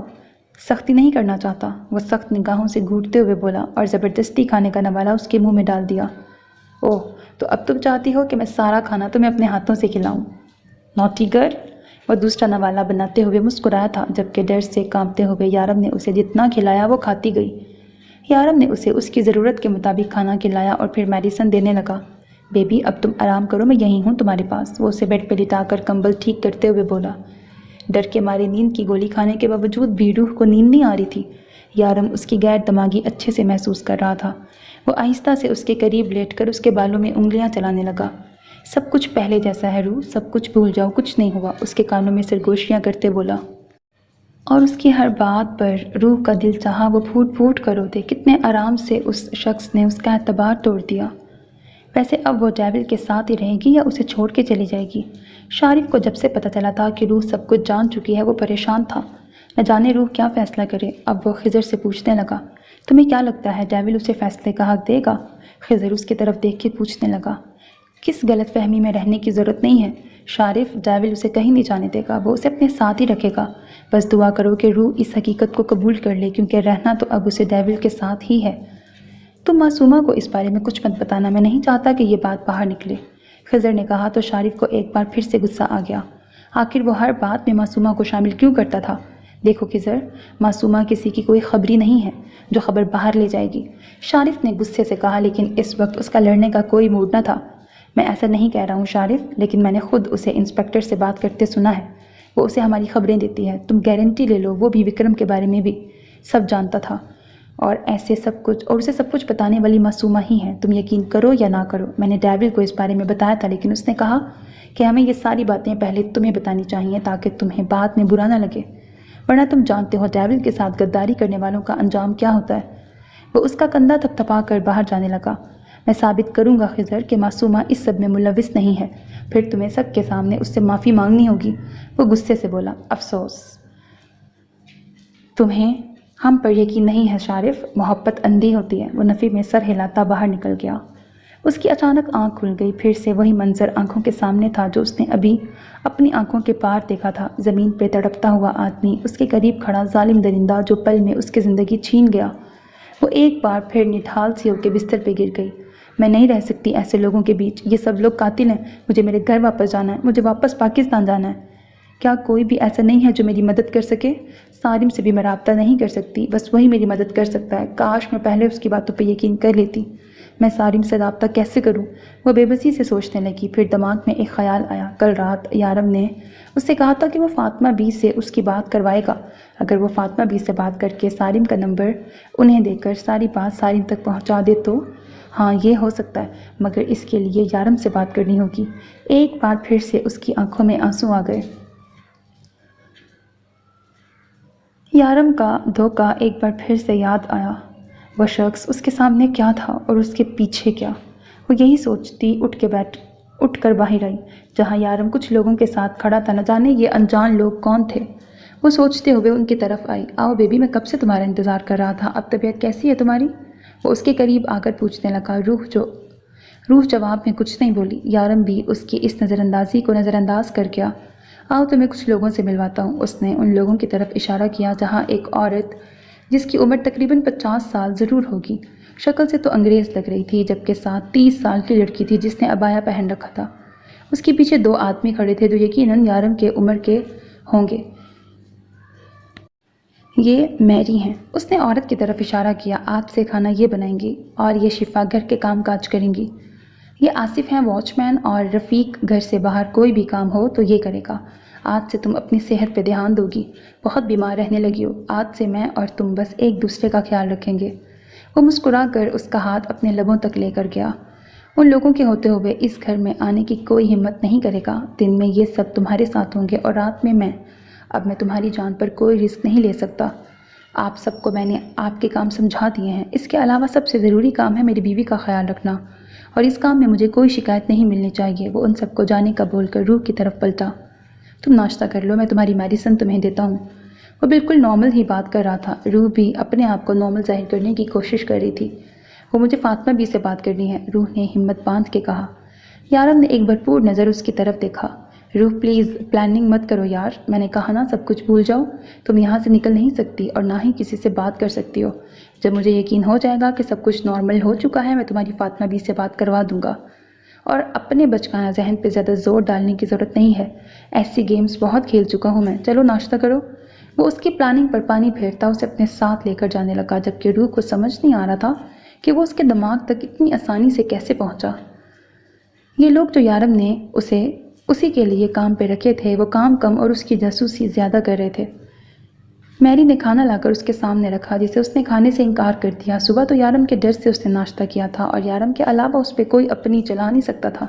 سختی نہیں کرنا چاہتا، وہ سخت نگاہوں سے گھورتے ہوئے بولا، اور زبردستی کھانے کا نوالہ اس کے منہ میں ڈال دیا۔ اوہ، تو اب تم چاہتی ہو کہ میں سارا کھانا تمہیں اپنے ہاتھوں سے کھلاؤں؟ Naughty girl. وہ دوسرا نوالہ بناتے ہوئے مسکرایا تھا، جبکہ ڈر سے کانپتے ہوئے یارم نے اسے جتنا کھلایا وہ کھاتی گئی۔ یارم نے اسے اس کی ضرورت کے مطابق کھانا کھلایا اور پھر میڈیسن دینے لگا۔ بیبی اب تم آرام کرو، میں یہیں ہوں تمہارے پاس۔ وہ اسے بیڈ پہ لٹا کر کمبل ٹھیک کرتے ہوئے بولا۔ ڈر کے مارے نیند کی گولی کھانے کے باوجود بھی روح کو نیند نہیں آ رہی تھی۔ یارم اس کی غیر دماغی اچھے سے محسوس کر رہا تھا۔ وہ آہستہ سے اس کے قریب لیٹ کر اس کے بالوں میں انگلیاں چلانے لگا۔ سب کچھ پہلے جیسا ہے روح، سب کچھ بھول جاؤ، کچھ نہیں ہوا، اس کے کانوں میں سرگوشیاں کرتے بولا۔ اور اس کی ہر بات پر روح کا دل چاہا وہ پھوٹ پھوٹ کر روتے۔ کتنے آرام سے اس شخص نے اس کا اعتبار توڑ دیا۔ ویسے اب وہ ڈیول کے ساتھ ہی رہے گی یا اسے چھوڑ کے چلی جائے گی؟ شارف کو جب سے پتہ چلا تھا کہ روح سب کچھ جان چکی ہے وہ پریشان تھا، نہ جانے روح کیا فیصلہ کرے۔ اب وہ خضر سے پوچھنے لگا، تمہیں کیا لگتا ہے ڈیول اسے فیصلے کا حق دے گا؟ خضر اس کی طرف دیکھ کے پوچھنے لگا، کس غلط فہمی میں رہنے کی ضرورت نہیں ہے شارف، ڈیول اسے کہیں نہیں جانے دے گا، وہ اسے اپنے ساتھ ہی رکھے گا۔ بس دعا کرو کہ روح اس حقیقت کو قبول کر لے، کیونکہ رہنا تو اب اسے ڈیول کے ساتھ ہی ہے۔ تم معصومہ کو اس بارے میں کچھ مت بتانا، میں نہیں چاہتا کہ یہ بات باہر نکلے۔ خضر نے کہا تو شارف کو ایک بار پھر سے غصہ آ گیا۔ آخر وہ ہر بات میں معصومہ کو شامل کیوں کرتا تھا؟ دیکھو خضر، معصومہ کسی کی کوئی خبری نہیں ہے جو خبر باہر لے جائے گی، شارف نے غصے سے کہا، لیکن اس وقت اس کا لڑنے کا کوئی موڈ نہ تھا۔ میں ایسا نہیں کہہ رہا ہوں شارف، لیکن میں نے خود اسے انسپکٹر سے بات کرتے سنا ہے، وہ اسے ہماری خبریں دیتی ہے، تم گارنٹی لے لو وہ بھی وکرم کے بارے میں بھی سب جانتا تھا، اور اسے سب کچھ بتانے والی معصومہ ہی ہے، تم یقین کرو یا نہ کرو۔ میں نے ڈیول کو اس بارے میں بتایا تھا، لیکن اس نے کہا کہ ہمیں یہ ساری باتیں پہلے تمہیں بتانی چاہیے تاکہ تمہیں بعد میں برا نہ لگے، ورنہ تم جانتے ہو ڈیول کے ساتھ غداری کرنے والوں کا انجام کیا ہوتا ہے۔ وہ اس کا کندھا تھپ تھپا کر باہر جانے لگا۔ میں ثابت کروں گا خضر کہ معصومہ اس سب میں ملوث نہیں ہے، پھر تمہیں سب کے سامنے اس سے معافی مانگنی ہوگی۔ وہ غصے سے بولا، افسوس تمہیں ہم پر یقین نہیں ہے شارف، محبت اندھی ہوتی ہے۔ وہ نفی میں سر ہلاتا باہر نکل گیا۔ اس کی اچانک آنکھ کھل گئی، پھر سے وہی منظر آنکھوں کے سامنے تھا جو اس نے ابھی اپنی آنکھوں کے پار دیکھا تھا۔ زمین پہ تڑپتا ہوا آدمی، اس کے قریب کھڑا ظالم درندہ جو پل میں اس کی زندگی چھین گیا۔ وہ ایک بار پھر نڈھال سی ہو کے بستر پہ گر گئی۔ میں نہیں رہ سکتی ایسے لوگوں کے بیچ، یہ سب لوگ قاتل ہیں، مجھے میرے گھر واپس جانا ہے، مجھے واپس پاکستان جانا ہے۔ کیا کوئی بھی ایسا نہیں ہے جو میری مدد کر سکے؟ سارم سے بھی میں رابطہ نہیں کر سکتی، بس وہی میری مدد کر سکتا ہے۔ کاش میں پہلے اس کی باتوں پہ یقین کر لیتی۔ میں سارم سے رابطہ کیسے کروں؟ وہ بے بسی سے سوچنے لگی، پھر دماغ میں ایک خیال آیا۔ کل رات یارم نے اس سے کہا تھا کہ وہ فاطمہ بی سے اس کی بات کروائے گا۔ اگر وہ فاطمہ بی سے بات کر کے سارم کا نمبر انہیں دے کر ساری بات سارم تک پہنچا دے تو ہاں یہ ہو سکتا ہے، مگر اس کے لیے یارم سے بات کرنی ہوگی۔ ایک بار پھر سے اس کی آنکھوں میں آنسو آ گئے۔ یارم کا دھوکہ ایک بار پھر سے یاد آیا۔ وہ شخص اس کے سامنے کیا تھا اور اس کے پیچھے کیا؟ وہ یہی سوچتی اٹھ کر باہر آئی جہاں یارم کچھ لوگوں کے ساتھ کھڑا تھا۔ نہ جانے یہ انجان لوگ کون تھے؟ وہ سوچتے ہوئے ان کی طرف آئی۔ آؤ بیبی، میں کب سے تمہارا انتظار کر رہا تھا۔ اب طبیعت کیسی ہے تمہاری؟ وہ اس کے قریب آ کر پوچھنے لگا۔ روح جواب میں کچھ نہیں بولی۔ یارم بھی اس کی اس نظر اندازی کو نظر انداز کر گیا۔ آؤ تمہیں کچھ لوگوں سے ملواتا ہوں۔ اس نے ان لوگوں کی طرف اشارہ کیا جہاں ایک عورت جس کی عمر تقریباً 50 سال ضرور ہوگی، شکل سے تو انگریز لگ رہی تھی، جبکہ ساتھ 30 سال کی لڑکی تھی جس نے عبایا پہن رکھا تھا۔ اس کے پیچھے 2 آدمی کھڑے تھے جو یقیناً یارم کے عمر کے ہوں گے۔ یہ میری ہیں۔ اس نے عورت کی طرف اشارہ کیا۔ آج سے کھانا یہ بنائیں گی اور یہ شفا گھر کے کام کاج کریں گی۔ یہ آصف ہیں واچ مین، اور رفیق گھر سے باہر کوئی بھی کام ہو تو یہ کرے گا۔ آج سے تم اپنی صحت پہ دھیان دو گی، بہت بیمار رہنے لگی ہو۔ آج سے میں اور تم بس ایک دوسرے کا خیال رکھیں گے۔ وہ مسکرا کر اس کا ہاتھ اپنے لبوں تک لے کر گیا۔ ان لوگوں کے ہوتے ہوئے اس گھر میں آنے کی کوئی ہمت نہیں کرے گا۔ دن میں یہ سب تمہارے ساتھ ہوں گے اور رات میں میں۔ اب میں تمہاری جان پر کوئی رسک نہیں لے سکتا۔ آپ سب کو میں نے آپ کے کام سمجھا دیے ہیں۔ اس کے علاوہ سب سے ضروری کام ہے میری بیوی کا خیال رکھنا، اور اس کام میں مجھے کوئی شکایت نہیں ملنی چاہیے۔ وہ ان سب کو جانے کا بول کر روح کی طرف پلٹا۔ تم ناشتہ کر لو، میں تمہاری میڈیسن تمہیں دیتا ہوں۔ وہ بالکل نارمل ہی بات کر رہا تھا۔ روح بھی اپنے آپ کو نارمل ظاہر کرنے کی کوشش کر رہی تھی۔ وہ مجھے فاطمہ بی سے بات کرنی ہے، روح نے ہمت باندھ کے کہا۔ یارم نے ایک بھرپور نظر اس کی طرف دیکھا۔ روح پلیز پلاننگ مت کرو یار، میں نے کہا نا سب کچھ بھول جاؤ۔ تم یہاں سے نکل نہیں سکتی اور نہ ہی کسی سے بات کر سکتی ہو۔ جب مجھے یقین ہو جائے گا کہ سب کچھ نارمل ہو چکا ہے، میں تمہاری فاطمہ بی سے بات کروا دوں گا۔ اور اپنے بچگانہ ذہن پہ زیادہ زور ڈالنے کی ضرورت نہیں ہے، ایسی گیمز بہت کھیل چکا ہوں میں۔ چلو ناشتہ کرو۔ وہ اس کی پلاننگ پر پانی پھیرتا اسے اپنے ساتھ لے کر جانے لگا، جبکہ روح کو سمجھ نہیں آ رہا تھا کہ وہ اس کے دماغ تک اتنی آسانی سے کیسے پہنچا۔ یہ لوگ جو یارم نے اسی کے لیے کام پہ رکھے تھے، وہ کام کم اور اس کی جاسوسی زیادہ کر رہے تھے۔ میری نے کھانا لا کر اس کے سامنے رکھا جسے اس نے کھانے سے انکار کر دیا۔ صبح تو یارم کے ڈر سے اس نے ناشتہ کیا تھا اور یارم کے علاوہ اس پہ کوئی اپنی چلا نہیں سکتا تھا،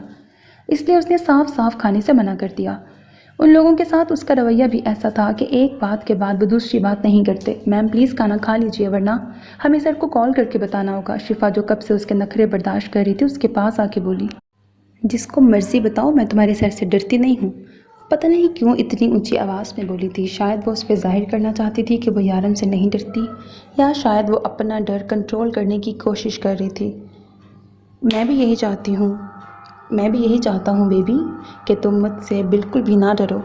اس لیے اس نے صاف صاف کھانے سے منع کر دیا۔ ان لوگوں کے ساتھ اس کا رویہ بھی ایسا تھا کہ ایک بات کے بعد وہ دوسری بات نہیں کرتے۔ میم پلیز کھانا کھا لیجیے ورنہ ہمیں سر کو کال کر کے بتانا ہوگا۔ شفا جو کب سے اس کے نخرے برداشت کر رہی تھی اس کے پاس آ کے بولی۔ جس کو مرضی بتاؤ، میں تمہارے سر سے ڈرتی نہیں ہوں۔ پتہ نہیں کیوں اتنی اونچی آواز میں بولی تھی، شاید وہ اس پہ ظاہر کرنا چاہتی تھی کہ وہ یارم سے نہیں ڈرتی، یا شاید وہ اپنا ڈر کنٹرول کرنے کی کوشش کر رہی تھی۔ میں بھی یہی چاہتا ہوں بیبی، کہ تم مجھ سے بالکل بھی نہ ڈرو۔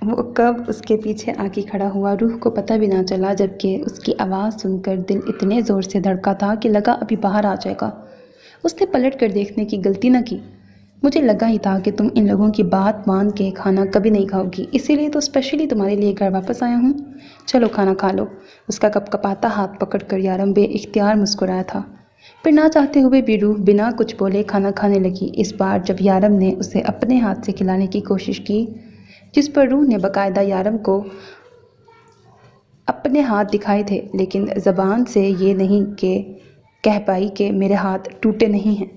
وہ کب اس کے پیچھے آ کے کھڑا ہوا، روح کو پتہ بھی نہ چلا، جبکہ اس کی آواز سن کر دل اتنے زور سے دھڑکا تھا کہ لگا ابھی باہر آ جائے گا۔ اس نے پلٹ کر دیکھنے کی غلطی نہ کی۔ مجھے لگا ہی تھا کہ تم ان لوگوں کی بات مان کے کھانا کبھی نہیں کھاؤ گی، اسی لیے تو اسپیشلی تمہارے لیے گھر واپس آیا ہوں۔ چلو کھانا کھا لو۔ اس کا کپکپاتا ہاتھ پکڑ کر یارم بے اختیار مسکرایا تھا، پھر نہ چاہتے ہوئے بھی روح بنا کچھ بولے کھانا کھانے لگی۔ اس بار جب یارم نے اسے اپنے ہاتھ سے کھلانے کی کوشش کی، جس پر روح نے باقاعدہ یارم کو اپنے ہاتھ دکھائے تھے، لیکن زبان سے یہ نہیں کہہ پائی کہ میرے ہاتھ ٹوٹے نہیں ہیں۔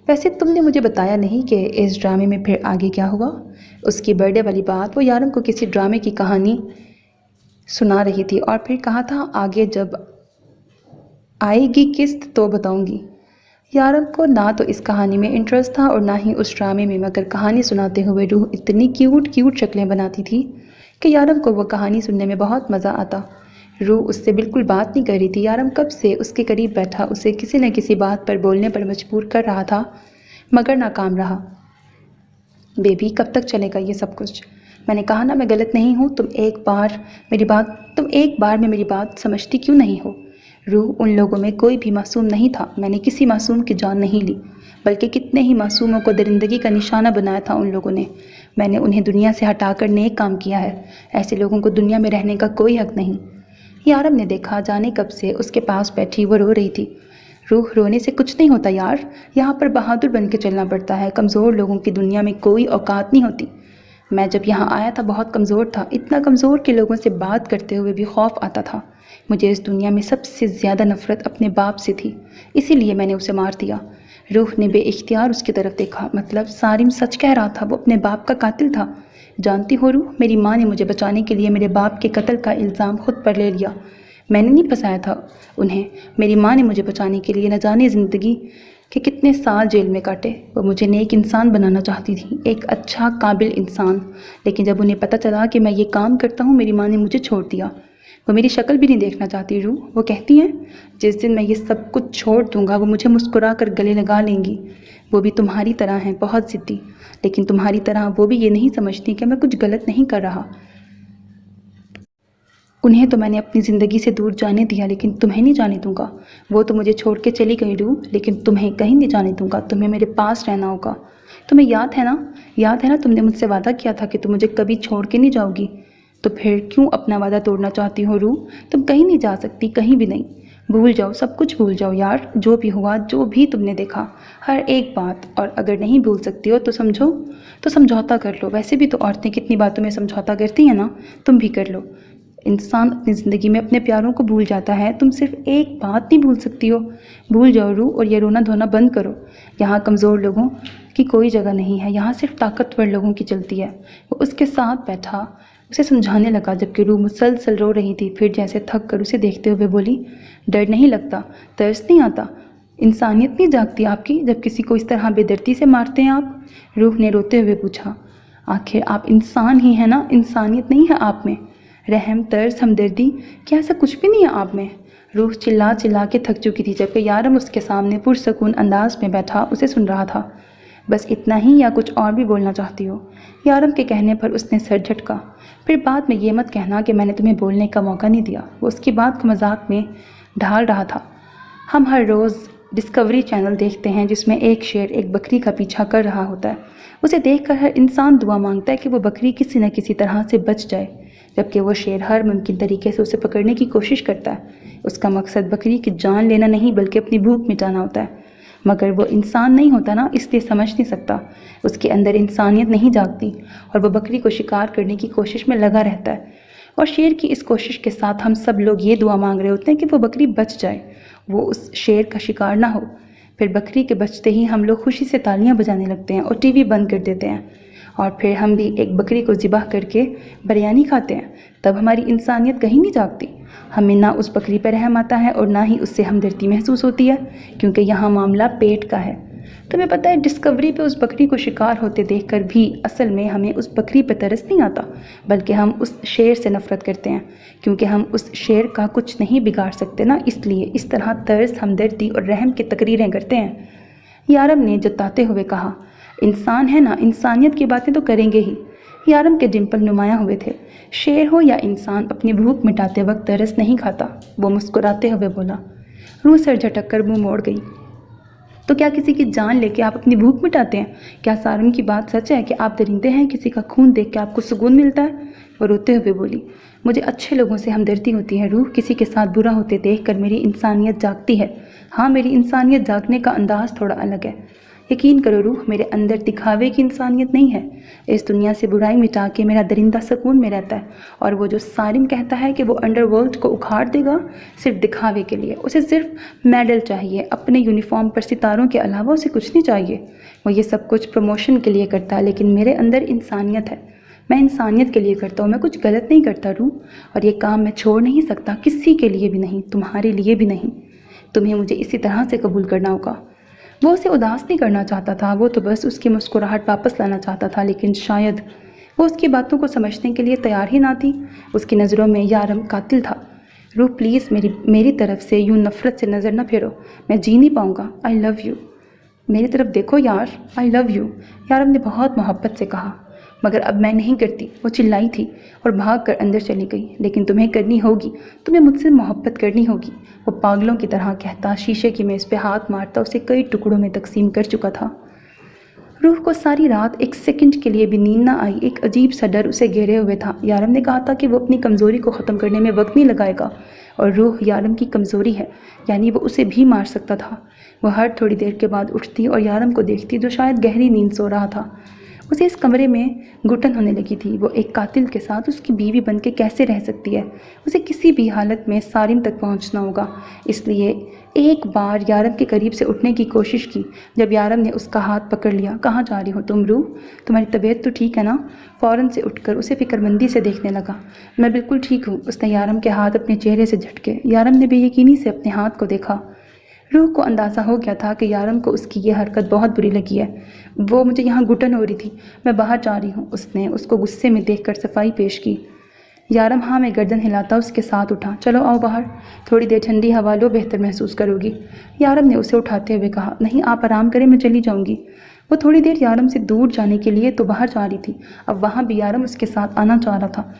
ویسے تم نے مجھے بتایا نہیں کہ اس ڈرامے میں پھر آگے کیا ہوا؟ اس کی برتھ ڈے والی بات، وہ یارم کو کسی ڈرامے کی کہانی سنا رہی تھی، اور پھر کہا تھا آگے جب آئے گی قسط تو بتاؤں گی۔ یارم کو نہ تو اس کہانی میں انٹرسٹ تھا اور نہ ہی اس ڈرامے میں، مگر کہانی سناتے ہوئے روح اتنی کیوٹ شکلیں بناتی تھی کہ یارم کو وہ کہانی سننے میں بہت مزہ آتا۔ روح اس سے بالکل بات نہیں کر رہی تھی۔ یارم کب سے اس کے قریب بیٹھا اسے کسی نہ کسی بات پر بولنے پر مجبور کر رہا تھا، مگر ناکام رہا۔ بیبی کب تک چلے گا یہ سب کچھ؟ میں نے کہا نا میں غلط نہیں ہوں، تم ایک بار میں میری بات سمجھتی کیوں نہیں ہو؟ روح ان لوگوں میں کوئی بھی معصوم نہیں تھا، میں نے کسی معصوم کی جان نہیں لی، بلکہ کتنے ہی معصوموں کو درندگی کا نشانہ بنایا تھا ان لوگوں نے۔ میں نے انہیں دنیا سے ہٹا کر نیک کام کیا ہے، ایسے لوگوں کو دنیا میں رہنے کا کوئی حق نہیں۔ یارم نے دیکھا جانے کب سے اس کے پاس بیٹھی وہ رو رہی تھی۔ روح رونے سے کچھ نہیں ہوتا یار، یہاں پر بہادر بن کے چلنا پڑتا ہے، کمزور لوگوں کی دنیا میں کوئی اوقات نہیں ہوتی۔ میں جب یہاں آیا تھا بہت کمزور تھا، اتنا کمزور کہ لوگوں سے بات کرتے ہوئے بھی خوف آتا تھا۔ مجھے اس دنیا میں سب سے زیادہ نفرت اپنے باپ سے تھی، اسی لیے میں نے اسے مار دیا۔ روح نے بے اختیار اس کی طرف دیکھا، مطلب سارم سچ کہہ رہا تھا، وہ اپنے باپ کا قاتل تھا۔ جانتی ہو روح، میری ماں نے مجھے بچانے کے لیے میرے باپ کے قتل کا الزام خود پر لے لیا۔ میں نے نہیں پھنسایا تھا انہیں، میری ماں نے مجھے بچانے کے لیے نہ جانے کہ کتنے سال جیل میں کاٹے۔ وہ مجھے نیک انسان بنانا چاہتی تھی، ایک اچھا قابل انسان، لیکن جب انہیں پتہ چلا کہ میں یہ کام کرتا ہوں، میری ماں نے مجھے چھوڑ دیا۔ وہ میری شکل بھی نہیں دیکھنا چاہتی روح۔ وہ کہتی ہیں جس دن میں یہ سب کچھ چھوڑ دوں گا وہ مجھے مسکرا کر گلے لگا لیں گی۔ وہ بھی تمہاری طرح ہیں، بہت ضدی، لیکن تمہاری طرح وہ بھی یہ نہیں سمجھتی کہ میں کچھ غلط نہیں کر رہا۔ انہیں تو میں نے اپنی زندگی سے دور جانے دیا، لیکن تمہیں نہیں جانے دوں گا۔ وہ تو مجھے چھوڑ کے چلی گئی روح، لیکن تمہیں کہیں نہیں جانے دوں گا۔ تمہیں میرے پاس رہنا ہوگا۔ تمہیں یاد ہے نا تم نے مجھ سے وعدہ کیا تھا کہ تم مجھے کبھی چھوڑ کے نہیں جاؤ گی۔ تو پھر کیوں اپنا وعدہ توڑنا چاہتی ہو روح؟ تم کہیں نہیں جا سکتی، کہیں بھی نہیں۔ بھول جاؤ، سب کچھ بھول جاؤ یار، جو بھی ہوا، جو بھی تم نے دیکھا، ہر ایک بات۔ اور اگر نہیں بھول سکتی ہو تو سمجھوتا کر لو۔ ویسے بھی تو عورتیں کتنی باتوں میں سمجھوتا کرتی ہیں نا، تم بھی کر لو۔ انسان اپنی زندگی میں اپنے پیاروں کو بھول جاتا ہے، تم صرف ایک بات نہیں بھول سکتی ہو۔ بھول جاؤ روح، اور یہ رونا دھونا بند کرو۔ یہاں کمزور لوگوں کی کوئی جگہ نہیں ہے، یہاں صرف طاقتور لوگوں کی چلتی ہے۔ وہ اس کے ساتھ بیٹھا اسے سمجھانے لگا، جبکہ روح مسلسل رو رہی تھی۔ پھر جیسے تھک کر اسے دیکھتے ہوئے بولی، ڈر نہیں لگتا، ترس نہیں آتا، انسانیت نہیں جاگتی آپ کی جب کسی کو اس طرح بے دردی سے مارتے ہیں آپ؟ روح نے روتے ہوئے پوچھا، آخر آپ انسان ہی ہیں نا، انسانیت نہیں ہے آپ میں؟ رحم، ترس، ہمدردی، کیا ایسا کچھ بھی نہیں ہے آپ میں؟ روح چلا چلا کے تھک چکی تھی، جبکہ یارم اس کے سامنے پرسکون انداز میں بیٹھا اسے سن رہا تھا۔ بس اتنا ہی یا کچھ اور بھی بولنا چاہتی ہو؟ یارم کے کہنے پر اس نے سر جھٹکا۔ پھر بعد میں یہ مت کہنا کہ میں نے تمہیں بولنے کا موقع نہیں دیا۔ وہ اس کی بات کو مذاق میں ڈھال رہا تھا۔ ہم ہر روز ڈسکوری چینل دیکھتے ہیں جس میں ایک شیر ایک بکری کا پیچھا کر رہا ہوتا ہے۔ اسے دیکھ کر ہر انسان دعا مانگتا ہے کہ وہ بکری کسی نہ کسی طرح سے بچ جائے، جبکہ وہ شیر ہر ممکن طریقے سے اسے پکڑنے کی کوشش کرتا ہے۔ اس کا مقصد بکری کی جان لینا نہیں بلکہ اپنی بھوک مٹانا ہوتا ہے، مگر وہ انسان نہیں ہوتا نا، اس لیے سمجھ نہیں سکتا۔ اس کے اندر انسانیت نہیں جاگتی اور وہ بکری کو شکار کرنے کی کوشش میں لگا رہتا ہے۔ اور شیر کی اس کوشش کے ساتھ ہم سب لوگ یہ دعا مانگ رہے ہوتے ہیں کہ وہ بکری بچ جائے، وہ اس شیر کا شکار نہ ہو۔ پھر بکری کے بچتے ہی ہم لوگ خوشی سے تالیاں بجانے لگتے ہیں اور ٹی وی بند کر دیتے ہیں، اور پھر ہم بھی ایک بکری کو ذبح کر کے بریانی کھاتے ہیں۔ تب ہماری انسانیت کہیں نہیں جاگتی۔ ہمیں نہ اس بکری پر رحم آتا ہے اور نہ ہی اس سے ہمدردی محسوس ہوتی ہے، کیونکہ یہاں معاملہ پیٹ کا ہے۔ تمہیں پتہ ہے ڈسکوری پہ اس بکری کو شکار ہوتے دیکھ کر بھی اصل میں ہمیں اس بکری پہ ترس نہیں آتا، بلکہ ہم اس شیر سے نفرت کرتے ہیں، کیونکہ ہم اس شیر کا کچھ نہیں بگاڑ سکتے نا، اس لیے اس طرح ترس، ہمدردی اور رحم کی تقریریں کرتے ہیں۔ یارم نے جتاتے ہوئے کہا، انسان ہے نا، انسانیت کی باتیں تو کریں گے ہی۔ یارم کے ڈمپل نمایاں ہوئے تھے۔ شیر ہو یا انسان، اپنی بھوک مٹاتے وقت ترس نہیں کھاتا، وہ مسکراتے ہوئے بولا۔ روح سر جھٹک کر منہ موڑ گئی۔ تو کیا کسی کی جان لے کے آپ اپنی بھوک مٹاتے ہیں؟ کیا سارم کی بات سچ ہے کہ آپ درندے ہیں، کسی کا خون دیکھ کے آپ کو سکون ملتا ہے؟ وہ روتے ہوئے بولی، مجھے اچھے لوگوں سے ہمدردی ہوتی ہے روح، کسی کے ساتھ برا ہوتے دیکھ کر میری انسانیت جاگتی ہے۔ ہاں، میری انسانیت جاگنے کا انداز تھوڑا الگ ہے۔ یقین کرو روح، میرے اندر دکھاوے کی انسانیت نہیں ہے۔ اس دنیا سے برائی مٹا کے میرا درندہ سکون میں رہتا ہے، اور وہ جو سارم کہتا ہے کہ وہ انڈر ورلڈ کو اکھاڑ دے گا صرف دکھاوے کے لیے، اسے صرف میڈل چاہیے، اپنے یونیفارم پر ستاروں کے علاوہ اسے کچھ نہیں چاہیے۔ وہ یہ سب کچھ پروموشن کے لیے کرتا ہے، لیکن میرے اندر انسانیت ہے، میں انسانیت کے لیے کرتا ہوں، میں کچھ غلط نہیں کرتا روح، اور یہ کام میں چھوڑ نہیں سکتا، کسی کے لیے بھی نہیں، تمہارے لیے بھی نہیں۔ تمہیں مجھے اسی طرح سے قبول کرنا ہوگا۔ وہ اسے اداس نہیں کرنا چاہتا تھا، وہ تو بس اس کی مسکراہٹ واپس لانا چاہتا تھا، لیکن شاید وہ اس کی باتوں کو سمجھنے کے لیے تیار ہی نہ تھی۔ اس کی نظروں میں یارم قاتل تھا۔ روح پلیز میری طرف سے یوں نفرت سے نظر نہ پھیرو، میں جی نہیں پاؤں گا۔ آئی لو یو، میری طرف دیکھو یار، آئی لو یو، یارم نے بہت محبت سے کہا۔ مگر اب میں نہیں کرتی، وہ چلائی تھی اور بھاگ کر اندر چلی گئی۔ لیکن تمہیں کرنی ہوگی، تمہیں مجھ سے محبت کرنی ہوگی، وہ پاگلوں کی طرح کہتا شیشے کی میز پہ ہاتھ مارتا اسے کئی ٹکڑوں میں تقسیم کر چکا تھا۔ روح کو ساری رات ایک سیکنڈ کے لیے بھی نیند نہ آئی، ایک عجیب سا ڈر اسے گھیرے ہوئے تھا۔ یارم نے کہا تھا کہ وہ اپنی کمزوری کو ختم کرنے میں وقت نہیں لگائے گا، اور روح یارم کی کمزوری ہے، یعنی وہ اسے بھی مار سکتا تھا۔ وہ ہر تھوڑی دیر کے بعد اٹھتی اور یارم کو دیکھتی جو شاید گہری نیند سو رہا تھا۔ اسے اس کمرے میں گھٹن ہونے لگی تھی، وہ ایک قاتل کے ساتھ اس کی بیوی بن کے کیسے رہ سکتی ہے؟ اسے کسی بھی حالت میں سارم تک پہنچنا ہوگا۔ اس لیے ایک بار یارم کے قریب سے اٹھنے کی کوشش کی۔ جب یارم نے اس کا ہاتھ پکڑ لیا، کہاں جا رہی ہو تم روح؟ تمہاری طبیعت تو ٹھیک ہے نا؟ فوراً سے اٹھ کر اسے فکر مندی سے دیکھنے لگا۔ میں بالکل ٹھیک ہوں، اس نے یارم کے ہاتھ اپنے چہرے سے جھٹکے۔ یارم نے بے یقینی سے اپنے ہاتھ کو دیکھا۔ روح کو اندازہ ہو گیا تھا کہ یارم کو اس کی یہ حرکت بہت بری لگی ہے۔ وہ مجھے یہاں گھٹن ہو رہی تھی، میں باہر جا رہی ہوں، اس نے اس کو غصے میں دیکھ کر صفائی پیش کی۔ یارم ہاں میں گردن ہلاتا اس کے ساتھ اٹھا۔ چلو آؤ باہر، تھوڑی دیر ٹھنڈی ہوا لو، بہتر محسوس کرو گی۔ یارم نے اسے اٹھاتے ہوئے کہا، نہیں آپ آرام کریں، میں چلی جاؤں گی۔ وہ تھوڑی دیر یارم سے دور جانے کے لیے تو باہر جا رہی تھی، اب وہاں بھی یارم اس کے ساتھ آنا چاہ رہا تھا۔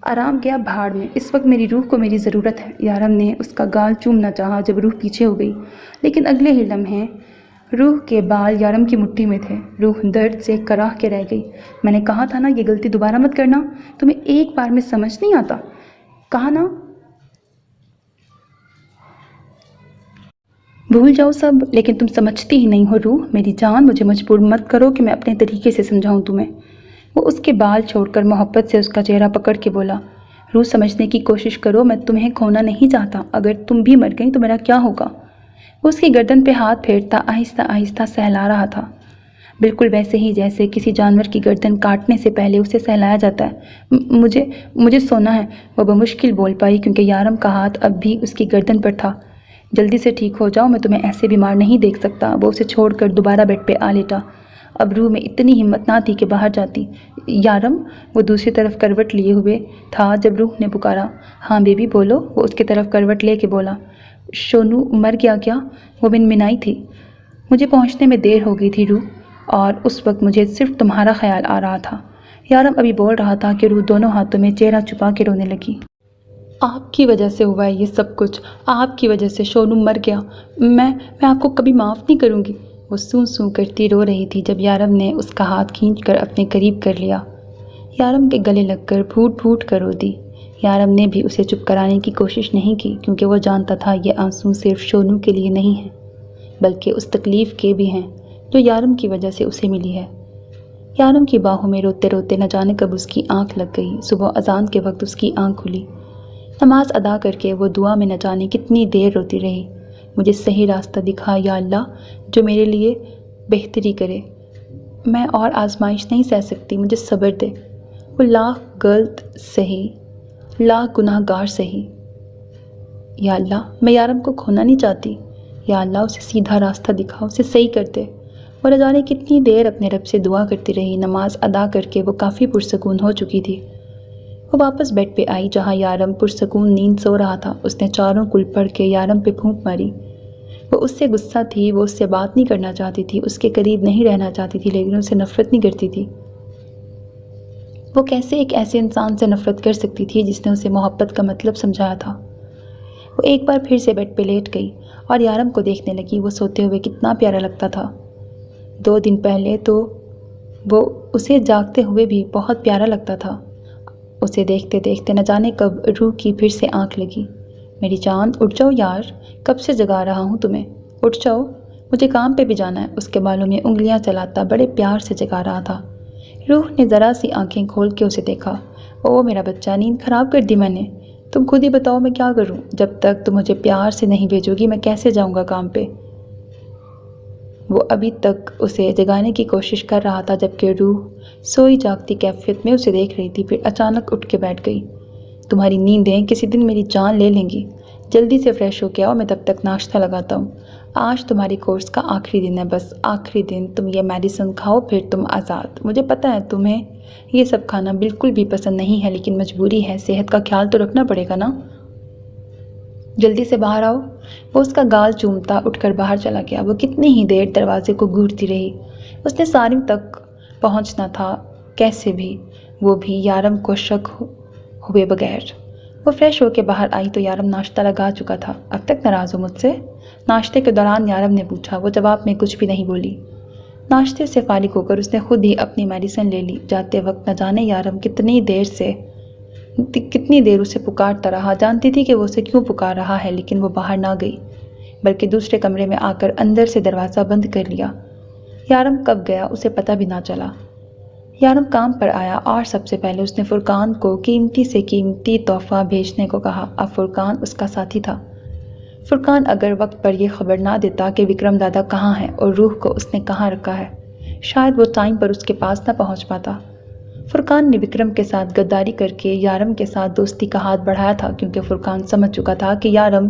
آرام گیا بھاڑ میں، اس وقت میری روح کو میری ضرورت ہے۔ یارم نے اس کا گال چومنا چاہا جب روح پیچھے ہو گئی، لیکن اگلے ہی لمحے روح کے بال یارم کی مٹھی میں تھے۔ روح درد سے کراہ کے رہ گئی۔ میں نے کہا تھا نا یہ غلطی دوبارہ مت کرنا، تمہیں ایک بار میں سمجھ نہیں آتا، کہا نا بھول جاؤ سب، لیکن تم سمجھتی ہی نہیں ہو روح۔ میری جان مجھے مجبور مت کرو کہ میں اپنے طریقے سے سمجھاؤں تمہیں۔ وہ اس کے بال چھوڑ کر محبت سے اس کا چہرہ پکڑ کے بولا، روح سمجھنے کی کوشش کرو، میں تمہیں کھونا نہیں چاہتا، اگر تم بھی مر گئی تو میرا کیا ہوگا؟ وہ اس کی گردن پہ ہاتھ پھیرتا آہستہ آہستہ سہلا رہا تھا، بالکل ویسے ہی جیسے کسی جانور کی گردن کاٹنے سے پہلے اسے سہلایا جاتا ہے۔ مجھے سونا ہے، وہ بمشکل بول پائی کیونکہ یارم کا ہاتھ اب بھی اس کی گردن پر تھا۔ جلدی سے ٹھیک ہو جاؤ، میں تمہیں ایسے بیمار نہیں دیکھ سکتا۔ وہ اسے چھوڑ کر دوبارہ بیڈ پہ آ لیٹا۔ اب روح میں اتنی ہمت نہ تھی کہ باہر جاتی۔ یارم، وہ دوسری طرف کروٹ لیے ہوئے تھا جب روح نے پکارا۔ ہاں بیبی بولو، وہ اس کی طرف کروٹ لے کے بولا۔ شونو مر گیا کیا؟ وہ منمنائی تھی۔ مجھے پہنچنے میں دیر ہو گئی تھی روح، اور اس وقت مجھے صرف تمہارا خیال آ رہا تھا۔ یارم ابھی بول رہا تھا کہ روح دونوں ہاتھوں میں چہرہ چھپا کے رونے لگی۔ آپ کی وجہ سے ہوا ہے یہ سب کچھ، آپ کی وجہ سے شونو مر گیا، میں آپ کو کبھی معاف نہیں کروں گی۔ وہ سوں سوں کرتی رو رہی تھی جب یارم نے اس کا ہاتھ کھینچ کر اپنے قریب کر لیا۔ یارم کے گلے لگ کر پھوٹ پھوٹ کر رو دی۔ یارم نے بھی اسے چپ کرانے کی کوشش نہیں کی کیونکہ وہ جانتا تھا یہ آنسو صرف شونو کے لیے نہیں ہیں بلکہ اس تکلیف کے بھی ہیں جو یارم کی وجہ سے اسے ملی ہے۔ یارم کی باہوں میں روتے روتے نہ جانے کب اس کی آنکھ لگ گئی۔ صبح اذان کے وقت اس کی آنکھ کھلی۔ نماز ادا کر کے وہ دعا میں نہ جانے کتنی دیر روتی رہی، مجھے صحیح راستہ دکھا یا اللہ، جو میرے لیے بہتری کرے، میں اور آزمائش نہیں سہ سکتی، مجھے صبر دے۔ وہ لاکھ غلط سہی، لاکھ گناہ گار سہی، یا اللہ میں یارم کو کھونا نہیں چاہتی، یا اللہ اسے سیدھا راستہ دکھا، اسے صحیح کر دے۔ وہ نہ جانے کتنی دیر اپنے رب سے دعا کرتی رہی۔ نماز ادا کر کے وہ کافی پرسکون ہو چکی تھی۔ وہ واپس بیڈ پہ آئی جہاں یارم پرسکون نیند سو رہا تھا۔ اس نے چاروں کل پڑھ کے یارم پہ پھونک ماری۔ وہ اس سے غصہ تھی، وہ اس سے بات نہیں کرنا چاہتی تھی، اس کے قریب نہیں رہنا چاہتی تھی، لیکن اسے نفرت نہیں کرتی تھی۔ وہ کیسے ایک ایسے انسان سے نفرت کر سکتی تھی جس نے اسے محبت کا مطلب سمجھایا تھا؟ وہ ایک بار پھر سے بیڈ پہ لیٹ گئی اور یارم کو دیکھنے لگی۔ وہ سوتے ہوئے کتنا پیارا لگتا تھا۔ 2 دن پہلے تو وہ اسے جاگتے ہوئے بھی بہت پیارا لگتا تھا۔ اسے دیکھتے دیکھتے نہ جانے کب روح کی پھر سے آنکھ لگی۔ میری جان اٹھ جاؤ یار، کب سے جگا رہا ہوں تمہیں، اٹھ جاؤ، مجھے کام پہ بھی جانا ہے۔ اس کے بالوں میں انگلیاں چلاتا بڑے پیار سے جگا رہا تھا۔ روح نے ذرا سی آنکھیں کھول کے اسے دیکھا۔ او میرا بچہ، نیند خراب کر دی میں نے، تم خود ہی بتاؤ میں کیا کروں؟ جب تک تم مجھے پیار سے نہیں بھیجو گی میں کیسے جاؤں گا کام پہ؟ وہ ابھی تک اسے جگانے کی کوشش کر رہا تھا جبکہ روح سوئی جاگتی کیفیت میں اسے دیکھ رہی تھی، پھر اچانک اٹھ کے بیٹھ گئی۔ تمہاری نیندیں کسی دن میری جان لے لیں گی، جلدی سے فریش ہو کے آؤ، میں تب تک ناشتہ لگاتا ہوں۔ آج تمہاری کورس کا آخری دن ہے، بس آخری دن، تم یہ میڈیسن کھاؤ پھر تم آزاد۔ مجھے پتہ ہے تمہیں یہ سب کھانا بالکل بھی پسند نہیں ہے، لیکن مجبوری ہے، صحت کا خیال تو رکھنا پڑے گا نا۔ جلدی سے باہر آؤ۔ وہ اس کا گال چومتا اٹھ کر باہر چلا گیا۔ وہ کتنی ہی دیر دروازے کو گھورتی رہی، اس نے سارم تک پہنچنا تھا کیسے بھی، وہ بھی یارم کو شک ہوئے بغیر۔ وہ فریش ہو کے باہر آئی تو یارم ناشتہ لگا چکا تھا۔ اب تک ناراض ہو مجھ سے؟ ناشتے کے دوران یارم نے پوچھا۔ وہ جواب میں کچھ بھی نہیں بولی۔ ناشتے سے فارغ ہو کر اس نے خود ہی اپنی میڈیسن لے لی۔ جاتے وقت نہ جانے یارم کتنی دیر اسے پکارتا رہا۔ جانتی تھی کہ وہ اسے کیوں پکار رہا ہے، لیکن وہ باہر نہ گئی بلکہ دوسرے کمرے میں آ کر اندر سے دروازہ بند کر لیا۔ یارم کب گیا اسے پتہ بھی نہ چلا۔ یارم کام پر آیا اور سب سے پہلے اس نے فرقان کو قیمتی سے قیمتی تحفہ بھیجنے کو کہا۔ اب فرقان اس کا ساتھی تھا۔ فرقان اگر وقت پر یہ خبر نہ دیتا کہ وکرم دادا کہاں ہے اور روح کو اس نے کہاں رکھا ہے، شاید وہ ٹائم پر اس کے پاس نہ پہنچ پاتا۔ فرقان نے وکرم کے ساتھ غداری کر کے یارم کے ساتھ دوستی کا ہاتھ بڑھایا تھا کیونکہ فرقان سمجھ چکا تھا کہ یارم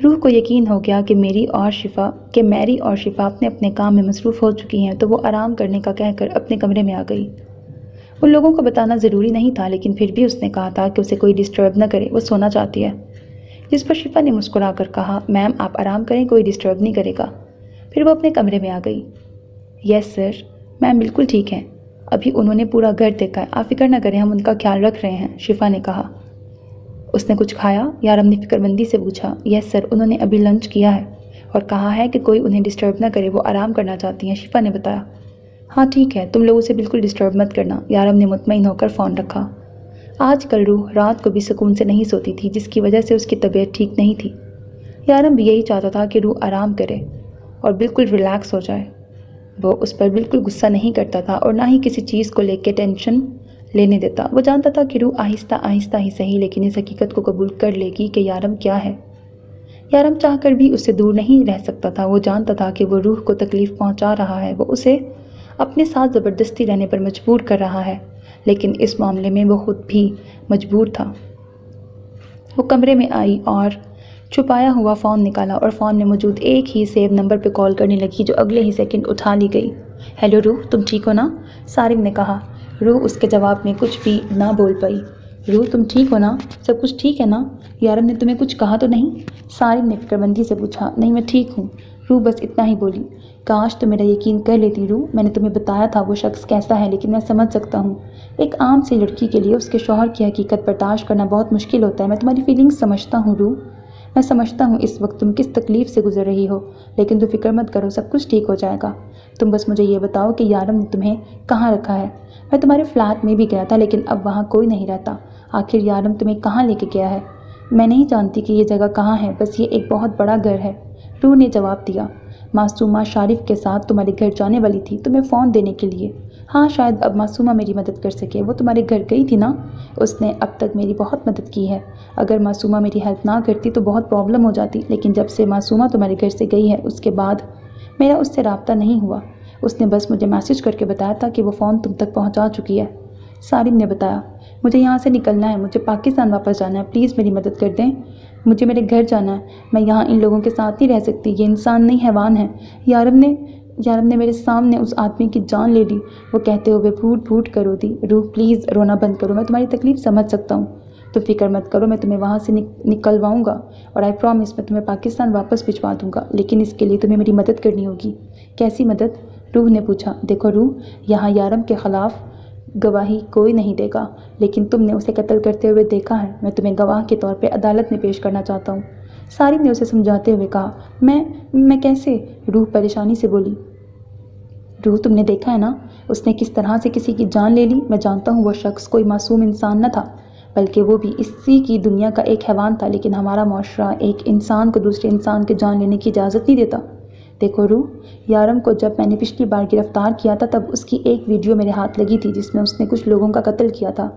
روح کو یقین ہو گیا کہ میری اور شفا اپنے اپنے کام میں مصروف ہو چکی ہیں، تو وہ آرام کرنے کا کہہ کر اپنے کمرے میں آ گئی۔ ان لوگوں کو بتانا ضروری نہیں تھا، لیکن پھر بھی اس نے کہا تھا کہ اسے کوئی ڈسٹرب نہ کرے، وہ سونا چاہتی ہے۔ جس پر شفا نے مسکرا کر کہا، میم آپ آرام کریں، کوئی ڈسٹرب نہیں کرے گا۔ پھر وہ اپنے کمرے میں آ گئی۔ یس سر، میم بالکل ٹھیک ہے، ابھی انہوں نے پورا گھر دیکھا ہے، آپ فکر نہ کریں، ہم ان کا خیال رکھ رہے ہیں، شفا نے کہا۔ اس نے کچھ کھایا؟ یارم نے فکر مندی سے پوچھا۔ یس سر، انہوں نے ابھی لنچ کیا ہے اور کہا ہے کہ کوئی انہیں ڈسٹرب نہ کرے، وہ آرام کرنا چاہتی ہیں، شفا نے بتایا۔ ہاں ٹھیک ہے، تم لوگ اسے بالکل ڈسٹرب مت کرنا، یارم نے مطمئن ہو کر فون رکھا۔ آج کل روح رات کو بھی سکون سے نہیں سوتی تھی، جس کی وجہ سے اس کی طبیعت ٹھیک نہیں تھی۔ یارم بھی یہی چاہتا تھا کہ روح آرام کرے اور بالکل ریلیکس ہو جائے۔ وہ اس پر بالکل غصہ نہیں کرتا تھا اور نہ ہی کسی چیز کو لے کے ٹینشن لینے دیتا۔ وہ جانتا تھا کہ روح آہستہ آہستہ ہی صحیح لیکن اس حقیقت کو قبول کر لے گی کہ یارم کیا ہے۔ یارم چاہ کر بھی اس سے دور نہیں رہ سکتا تھا۔ وہ جانتا تھا کہ وہ روح کو تکلیف پہنچا رہا ہے، وہ اسے اپنے ساتھ زبردستی رہنے پر مجبور کر رہا ہے، لیکن اس معاملے میں وہ خود بھی مجبور تھا۔ وہ کمرے میں آئی اور چھپایا ہوا فون نکالا اور فون میں موجود ایک ہی سیو نمبر پہ کال کرنے لگی جو اگلے ہی سیکنڈ اٹھا لی گئی۔ ہیلو روح، تم ٹھیک ہو نا؟ سارم نے کہا۔ روح اس کے جواب میں کچھ بھی نہ بول پائی۔ روح تم ٹھیک ہو نا؟ سب کچھ ٹھیک ہے نا؟ یارم نے تمہیں کچھ کہا تو نہیں؟ سارم نے فکر مندی سے پوچھا۔ نہیں میں ٹھیک ہوں، روح بس اتنا ہی بولی۔ کاش تم میرا یقین کر لیتی روح، میں نے تمہیں بتایا تھا وہ شخص کیسا ہے، لیکن میں سمجھ سکتا ہوں ایک عام سی لڑکی کے لیے اس کے شوہر کی حقیقت برداشت کرنا بہت مشکل ہوتا ہے۔ میں تمہاری فیلنگز سمجھتا ہوں روح، میں سمجھتا ہوں اس وقت تم کس تکلیف سے گزر رہی ہو، لیکن تم فکر مت کرو، سب کچھ ٹھیک ہو جائے گا۔ تم بس مجھے یہ بتاؤ کہ یارم نے تمہیں کہاں رکھا ہے؟ میں تمہارے فلیٹ میں بھی گیا تھا لیکن اب وہاں کوئی نہیں رہتا۔ آخر یارم تمہیں کہاں لے کے گیا ہے؟ میں نہیں جانتی کہ یہ جگہ کہاں ہے، بس یہ ایک بہت بڑا گھر ہے، روح نے جواب دیا۔ معصومہ شارف کے ساتھ تمہارے گھر جانے والی تھی تمہیں فون دینے کے لیے۔ ہاں شاید اب معصومہ میری مدد کر سکے، وہ تمہارے گھر گئی تھی نا؟ اس نے اب تک میری بہت مدد کی ہے، اگر معصومہ میری ہیلپ نہ کرتی تو بہت پرابلم ہو جاتی، لیکن جب سے معصومہ تمہارے گھر سے گئی ہے اس کے بعد میرا اس سے رابطہ نہیں ہوا۔ اس نے بس مجھے میسج کر کے بتایا تھا کہ وہ فون تم تک پہنچا چکی ہے۔ سارم نے بتایا۔ مجھے یہاں سے نکلنا ہے، مجھے پاکستان واپس جانا ہے، پلیز میری مدد کر دیں، مجھے میرے گھر جانا ہے، میں یہاں ان لوگوں کے ساتھ نہیں رہ سکتی، یہ انسان نہیں حیوان ہے۔ یارم نے میرے سامنے اس آدمی کی جان لے لی، وہ کہتے ہوئے پھوٹ پھوٹ کر رو دی۔ روح پلیز رونا بند کرو، میں تمہاری تکلیف سمجھ سکتا ہوں، تم فکر مت کرو، میں تمہیں وہاں سے نکلواؤں گا اور آئی پرومس میں تمہیں پاکستان واپس بھجوا دوں گا، لیکن اس کے لیے تمہیں میری مدد کرنی ہوگی۔ کیسی مدد؟ روح نے پوچھا۔ دیکھو روح، یہاں یارم کے خلاف گواہی کوئی نہیں دے گا، لیکن تم نے اسے قتل کرتے ہوئے دیکھا ہے، میں تمہیں گواہ کے طور پہ عدالت میں پیش کرنا چاہتا ہوں۔ سارم نے اسے سمجھاتے ہوئے کہا۔ میں کیسے؟ روح پریشانی سے بولی۔ روح تم نے دیکھا ہے نا اس نے کس طرح سے کسی کی جان لے لی، میں جانتا ہوں وہ شخص کوئی معصوم انسان نہ تھا، بلکہ وہ بھی اسی کی دنیا کا ایک حیوان تھا، لیکن ہمارا معاشرہ ایک انسان کو دوسرے انسان کی جان لینے کی اجازت نہیں دیتا۔ دیکھو روح، یارم کو جب میں نے پچھلی بار گرفتار کیا تھا تب اس کی ایک ویڈیو میرے ہاتھ لگی تھی جس میں اس نے کچھ لوگوں کا قتل کیا تھا،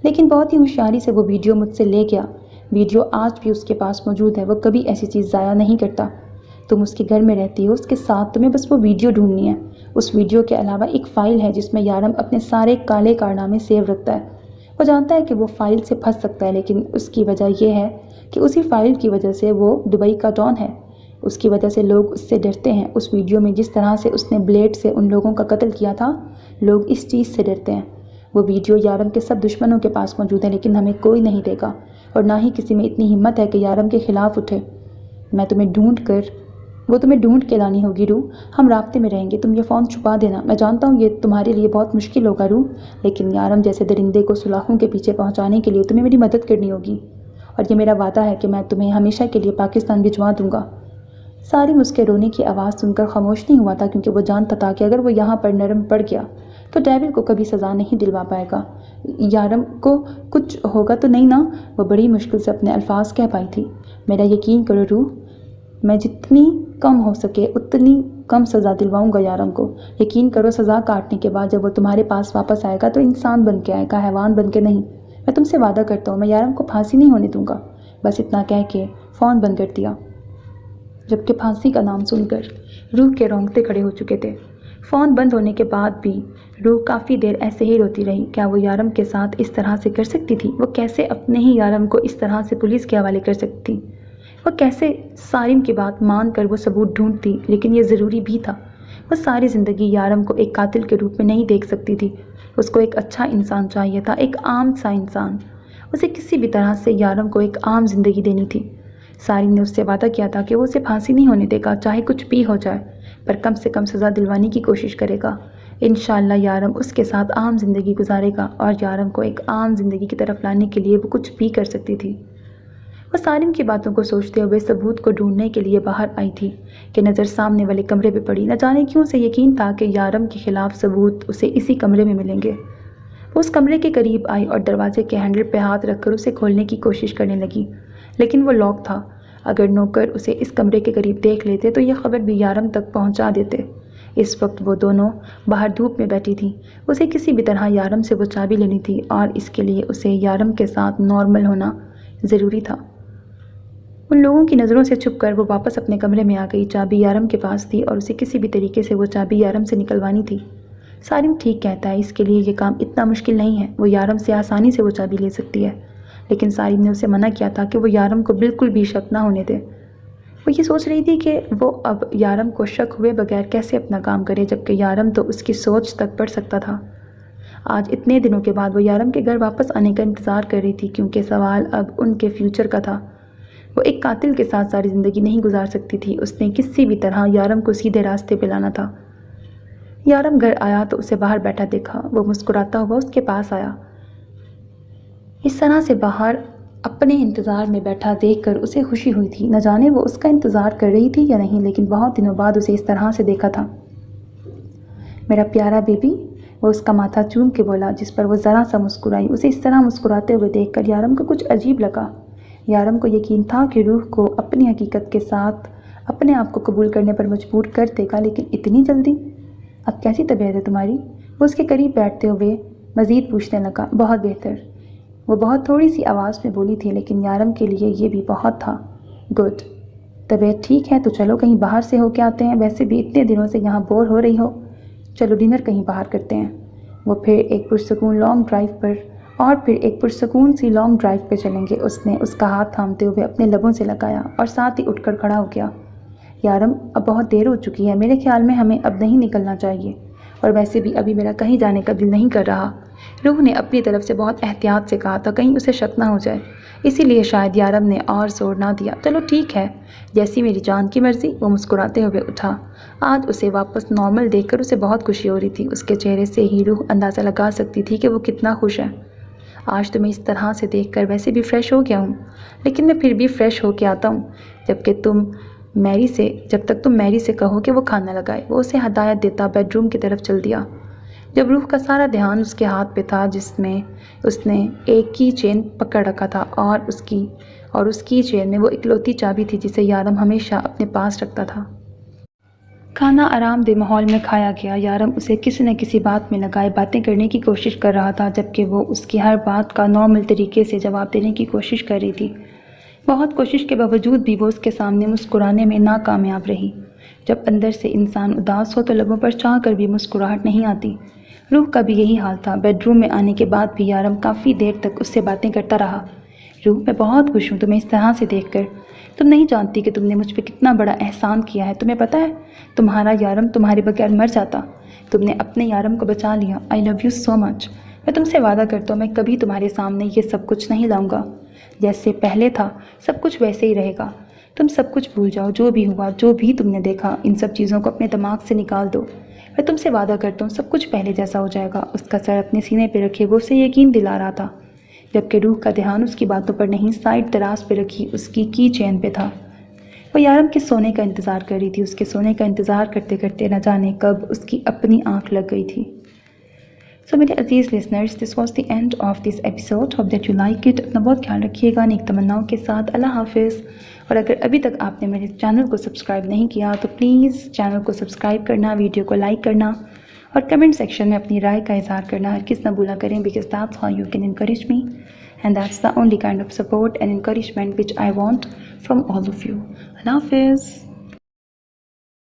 لیکن بہت ہی ہوشیاری سے وہ ویڈیو مجھ سے لے گیا۔ ویڈیو آج بھی اس کے پاس موجود ہے، وہ کبھی ایسی چیز ضائع نہیں کرتا۔ تم اس کے گھر میں رہتی ہو، اس کے ساتھ تمہیں بس وہ ویڈیو ڈھونڈنی ہے۔ اس ویڈیو کے علاوہ ایک فائل ہے جس میں یارم اپنے سارے کالے کارنامے سیو رکھتا ہے۔ وہ جانتا ہے کہ وہ فائل سے پھنس سکتا ہے، لیکن اس کی وجہ یہ ہے کہ اسی فائل کی وجہ سے وہ دبئی کا ڈان ہے، اس کی وجہ سے لوگ اس سے ڈرتے ہیں۔ اس ویڈیو میں جس طرح سے اس نے بلیڈ سے ان لوگوں کا قتل کیا تھا، لوگ اس چیز سے ڈرتے ہیں۔ وہ ویڈیو یارم کے سب دشمنوں کے پاس موجود ہے، لیکن ہمیں کوئی نہیں دے گا اور نہ ہی کسی میں اتنی ہمت ہے کہ یارم کے خلاف اٹھے۔ وہ تمہیں ڈھونڈ کے لانی ہوگی روح، ہم رابطے میں رہیں گے، تم یہ فون چھپا دینا، میں جانتا ہوں یہ تمہارے لیے بہت مشکل ہوگا روح، لیکن یارم جیسے درندے کو سلاخوں کے پیچھے پہنچانے کے لیے تمہیں میری مدد کرنی ہوگی، اور یہ میرا وعدہ ہے کہ میں تمہیں ہمیشہ کے لیے پاکستان بھجوا دوں گا۔ سارم اس کے رونے کی آواز سن کر خاموش نہیں ہوا تھا، کیونکہ وہ جانتا تھا کہ اگر وہ یہاں پر نرم پڑ گیا تو ڈیول کو کبھی سزا نہیں دلوا پائے گا۔ یارم کو کچھ ہوگا تو نہیں نا؟ وہ بڑی مشکل سے اپنے الفاظ کہہ پائی تھی۔ میرا یقین کرو روح، میں جتنی کم ہو سکے اتنی کم سزا دلواؤں گا یارم کو۔ یقین کرو سزا کاٹنے کے بعد جب وہ تمہارے پاس واپس آئے گا تو انسان بن کے آئے گا، حیوان بن کے نہیں۔ میں تم سے وعدہ کرتا ہوں میں یارم کو پھانسی نہیں ہونے دوں گا۔ بس اتنا کہہ کے فون بند کر دیا، جبکہ پھانسی کا نام سن کر روح کے رونگٹے کھڑے ہو چکے تھے۔ فون بند ہونے کے بعد بھی روح کافی دیر ایسے ہی روتی رہی۔ کیا وہ یارم کے ساتھ اس طرح سے کر سکتی تھی؟ وہ کیسے اپنے ہی یارم کو اس طرح سے پولیس کے حوالے کر سکتی؟ وہ کیسے سارم کی بات مان کر وہ ثبوت ڈھونڈتی، لیکن یہ ضروری بھی تھا۔ وہ ساری زندگی یارم کو ایک قاتل کے روپ میں نہیں دیکھ سکتی تھی۔ اس کو ایک اچھا انسان چاہیے تھا، ایک عام سا انسان۔ اسے کسی بھی طرح سے یارم کو ایک عام زندگی دینی تھی۔ سارم نے اس سے وعدہ کیا تھا کہ وہ اسے پھانسی نہیں ہونے دے گا، چاہے کچھ بھی ہو جائے، پر کم سے کم سزا دلوانے کی کوشش کرے گا۔ انشاءاللہ یارم اس کے ساتھ عام زندگی گزارے گا، اور یارم کو ایک عام زندگی کی طرف لانے کے لیے وہ کچھ بھی کر سکتی تھی۔ وہ سارم کی باتوں کو سوچتے ہوئے ثبوت کو ڈھونڈنے کے لیے باہر آئی تھی کہ نظر سامنے والے کمرے پہ پڑی۔ نہ جانے کیوں سے یقین تھا کہ یارم کے خلاف ثبوت اسے اسی کمرے میں ملیں گے۔ وہ اس کمرے کے قریب آئی اور دروازے کے ہینڈل پہ ہاتھ رکھ کر اسے کھولنے کی کوشش کرنے لگی، لیکن وہ لاک تھا۔ اگر نوکر اسے اس کمرے کے قریب دیکھ لیتے تو یہ خبر بھی یارم تک پہنچا دیتے۔ اس وقت وہ دونوں باہر دھوپ میں بیٹھی تھیں۔ اسے کسی بھی طرح یارم سے وہ چابی لینی تھی، اور اس کے لیے اسے یارم کے ساتھ نارمل ہونا ضروری تھا۔ ان لوگوں کی نظروں سے چھپ کر وہ واپس اپنے کمرے میں آ گئی۔ چابی یارم کے پاس تھی اور اسے کسی بھی طریقے سے وہ چابی یارم سے نکلوانی تھی۔ سارم ٹھیک کہتا ہے، اس کے لیے یہ کام اتنا مشکل نہیں ہے۔ وہ یارم سے آسانی سے وہ چابی لے سکتی ہے، لیکن سارم نے اسے منع کیا تھا کہ وہ یارم کو بالکل بھی شک نہ ہونے دے۔ وہ یہ سوچ رہی تھی کہ وہ اب یارم کو شک ہوئے بغیر کیسے اپنا کام کرے، جبکہ یارم تو اس کی سوچ تک پڑھ سکتا تھا۔ آج اتنے دنوں کے بعد وہ یارم کے گھر واپس آنے کا انتظار کر رہی تھی، کیونکہ سوال اب ان کے فیوچر کا تھا۔ وہ ایک قاتل کے ساتھ ساری زندگی نہیں گزار سکتی تھی۔ اس نے کسی بھی طرح یارم کو سیدھے راستے پہ لانا تھا۔ یارم گھر آیا تو اسے باہر بیٹھا دیکھا۔ وہ مسکراتا ہوا اس کے پاس آیا۔ اس طرح سے باہر اپنے انتظار میں بیٹھا دیکھ کر اسے خوشی ہوئی تھی۔ نہ جانے وہ اس کا انتظار کر رہی تھی یا نہیں، لیکن بہت دنوں بعد اسے اس طرح سے دیکھا تھا۔ میرا پیارا بیبی، وہ اس کا ماتھا چوم کے بولا، جس پر وہ ذرا سا مسکرائی۔ اسے اس طرح مسکراتے ہوئے دیکھ کر یارم کو کچھ عجیب لگا۔ یارم کو یقین تھا کہ روح کو اپنی حقیقت کے ساتھ اپنے آپ کو قبول کرنے پر مجبور کر دے گا، لیکن اتنی جلدی؟ اب کیسی طبیعت ہے تمہاری؟ وہ اس کے قریب بیٹھتے ہوئے مزید پوچھنے لگا۔ بہت بہتر، وہ بہت تھوڑی سی آواز میں بولی تھی، لیکن یارم کے لیے یہ بھی بہت تھا۔ گڈ، طبیعت ٹھیک ہے تو چلو کہیں باہر سے ہو کے آتے ہیں، ویسے بھی اتنے دنوں سے یہاں بور ہو رہی ہو۔ چلو ڈنر کہیں باہر کرتے ہیں۔ وہ پھر ایک پرسکون سی لانگ ڈرائیو پہ چلیں گے۔ اس نے اس کا ہاتھ تھامتے ہوئے اپنے لبوں سے لگایا اور ساتھ ہی اٹھ کر کھڑا ہو گیا۔ یارم، اب بہت دیر ہو چکی ہے، میرے خیال میں ہمیں اب نہیں نکلنا چاہیے، اور ویسے بھی ابھی میرا کہیں جانے کا دل نہیں کر رہا۔ روح نے اپنی طرف سے بہت احتیاط سے کہا تھا، کہیں اسے شک نہ ہو جائے، اسی لیے شاید یارم نے اور زور نہ دیا۔ چلو ٹھیک ہے، جیسی میری جان کی مرضی۔ وہ مسکراتے ہوئے اٹھا۔ آج اسے واپس نارمل دیکھ کر اسے بہت خوشی ہو رہی تھی۔ اس کے چہرے سے ہی روح اندازہ لگا سکتی تھی کہ وہ کتنا خوش ہے۔ آج تمہیں اس طرح سے دیکھ کر ویسے بھی فریش ہو گیا ہوں، لیکن میں پھر بھی فریش ہو کے آتا ہوں جب تک تم میری سے کہو کہ وہ کھانا لگائے۔ وہ اسے ہدایت دیتا بیڈ روم کی طرف چل دیا۔ جب روح کا سارا دھیان اس کے ہاتھ پہ تھا، جس میں اس نے ایک کی چین پکڑ رکھا تھا، اور اس کی چین میں وہ اکلوتی چابی تھی جسے یارم ہمیشہ اپنے پاس رکھتا تھا۔ کھانا آرام دہ ماحول میں کھایا گیا۔ یارم اسے کسی نہ کسی بات میں لگائے باتیں کرنے کی کوشش کر رہا تھا، جبکہ وہ اس کی ہر بات کا نارمل طریقے سے جواب دینے کی کوشش کر رہی تھی۔ بہت کوشش کے باوجود بھی وہ اس کے سامنے مسکرانے میں ناکامیاب رہی۔ جب اندر سے انسان اداس ہو تو لبوں پر چاہ کر بھی مسکراہٹ نہیں آتی۔ روح کا بھی یہی حال تھا۔ بیڈ روم میں آنے کے بعد بھی یارم کافی دیر تک اس سے باتیں کرتا رہا۔ روح، میں بہت خوش ہوں تمہیں اس طرح سے دیکھ کر۔ تم نہیں جانتی کہ تم نے مجھ پہ کتنا بڑا احسان کیا ہے۔ تمہیں پتہ ہے تمہارا یارم تمہارے بغیر مر جاتا۔ تم نے اپنے یارم کو بچا لیا۔ آئی لو یو سو مچ۔ میں تم سے وعدہ کرتا ہوں میں کبھی تمہارے سامنے یہ سب کچھ نہیں لاؤں گا۔ جیسے پہلے تھا سب کچھ ویسے ہی رہے گا۔ تم سب کچھ بھول جاؤ، جو بھی ہوا، جو بھی تم نے دیکھا، ان سب چیزوں کو اپنے دماغ سے نکال دو۔ میں تم سے وعدہ کرتا ہوں سب کچھ پہلے جیسا ہو جائے گا۔ اس کا سر اپنے سینے پہ رکھے وہ اسے یقین دلا رہا تھا، جبکہ روح کا دھیان اس کی باتوں پر نہیں، سائڈ دراز پہ رکھی اس کی چین پہ تھا۔ وہ یارم کے سونے کا انتظار کر رہی تھی۔ اس کے سونے کا انتظار کرتے کرتے نہ جانے کب اس کی اپنی آنکھ لگ گئی تھی۔ سو میرے عزیز listeners, this was the end of this episode. Hope that you like it. اپنا بہت خیال رکھیے گا نیک تمناؤں کے ساتھ۔ اللہ حافظ۔ اور اگر ابھی تک آپ نے میرے چینل کو سبسکرائب نہیں کیا تو پلیز چینل کو سبسکرائب کرنا، ویڈیو کو لائک کرنا، اور کمنٹ سیکشن میں اپنی رائے کا اظہار کرنا ہرگز نہ بھولا کریں، because that's how you can encourage me, and that's the only kind of support and encouragement which I want from all of you. Allah Hafiz.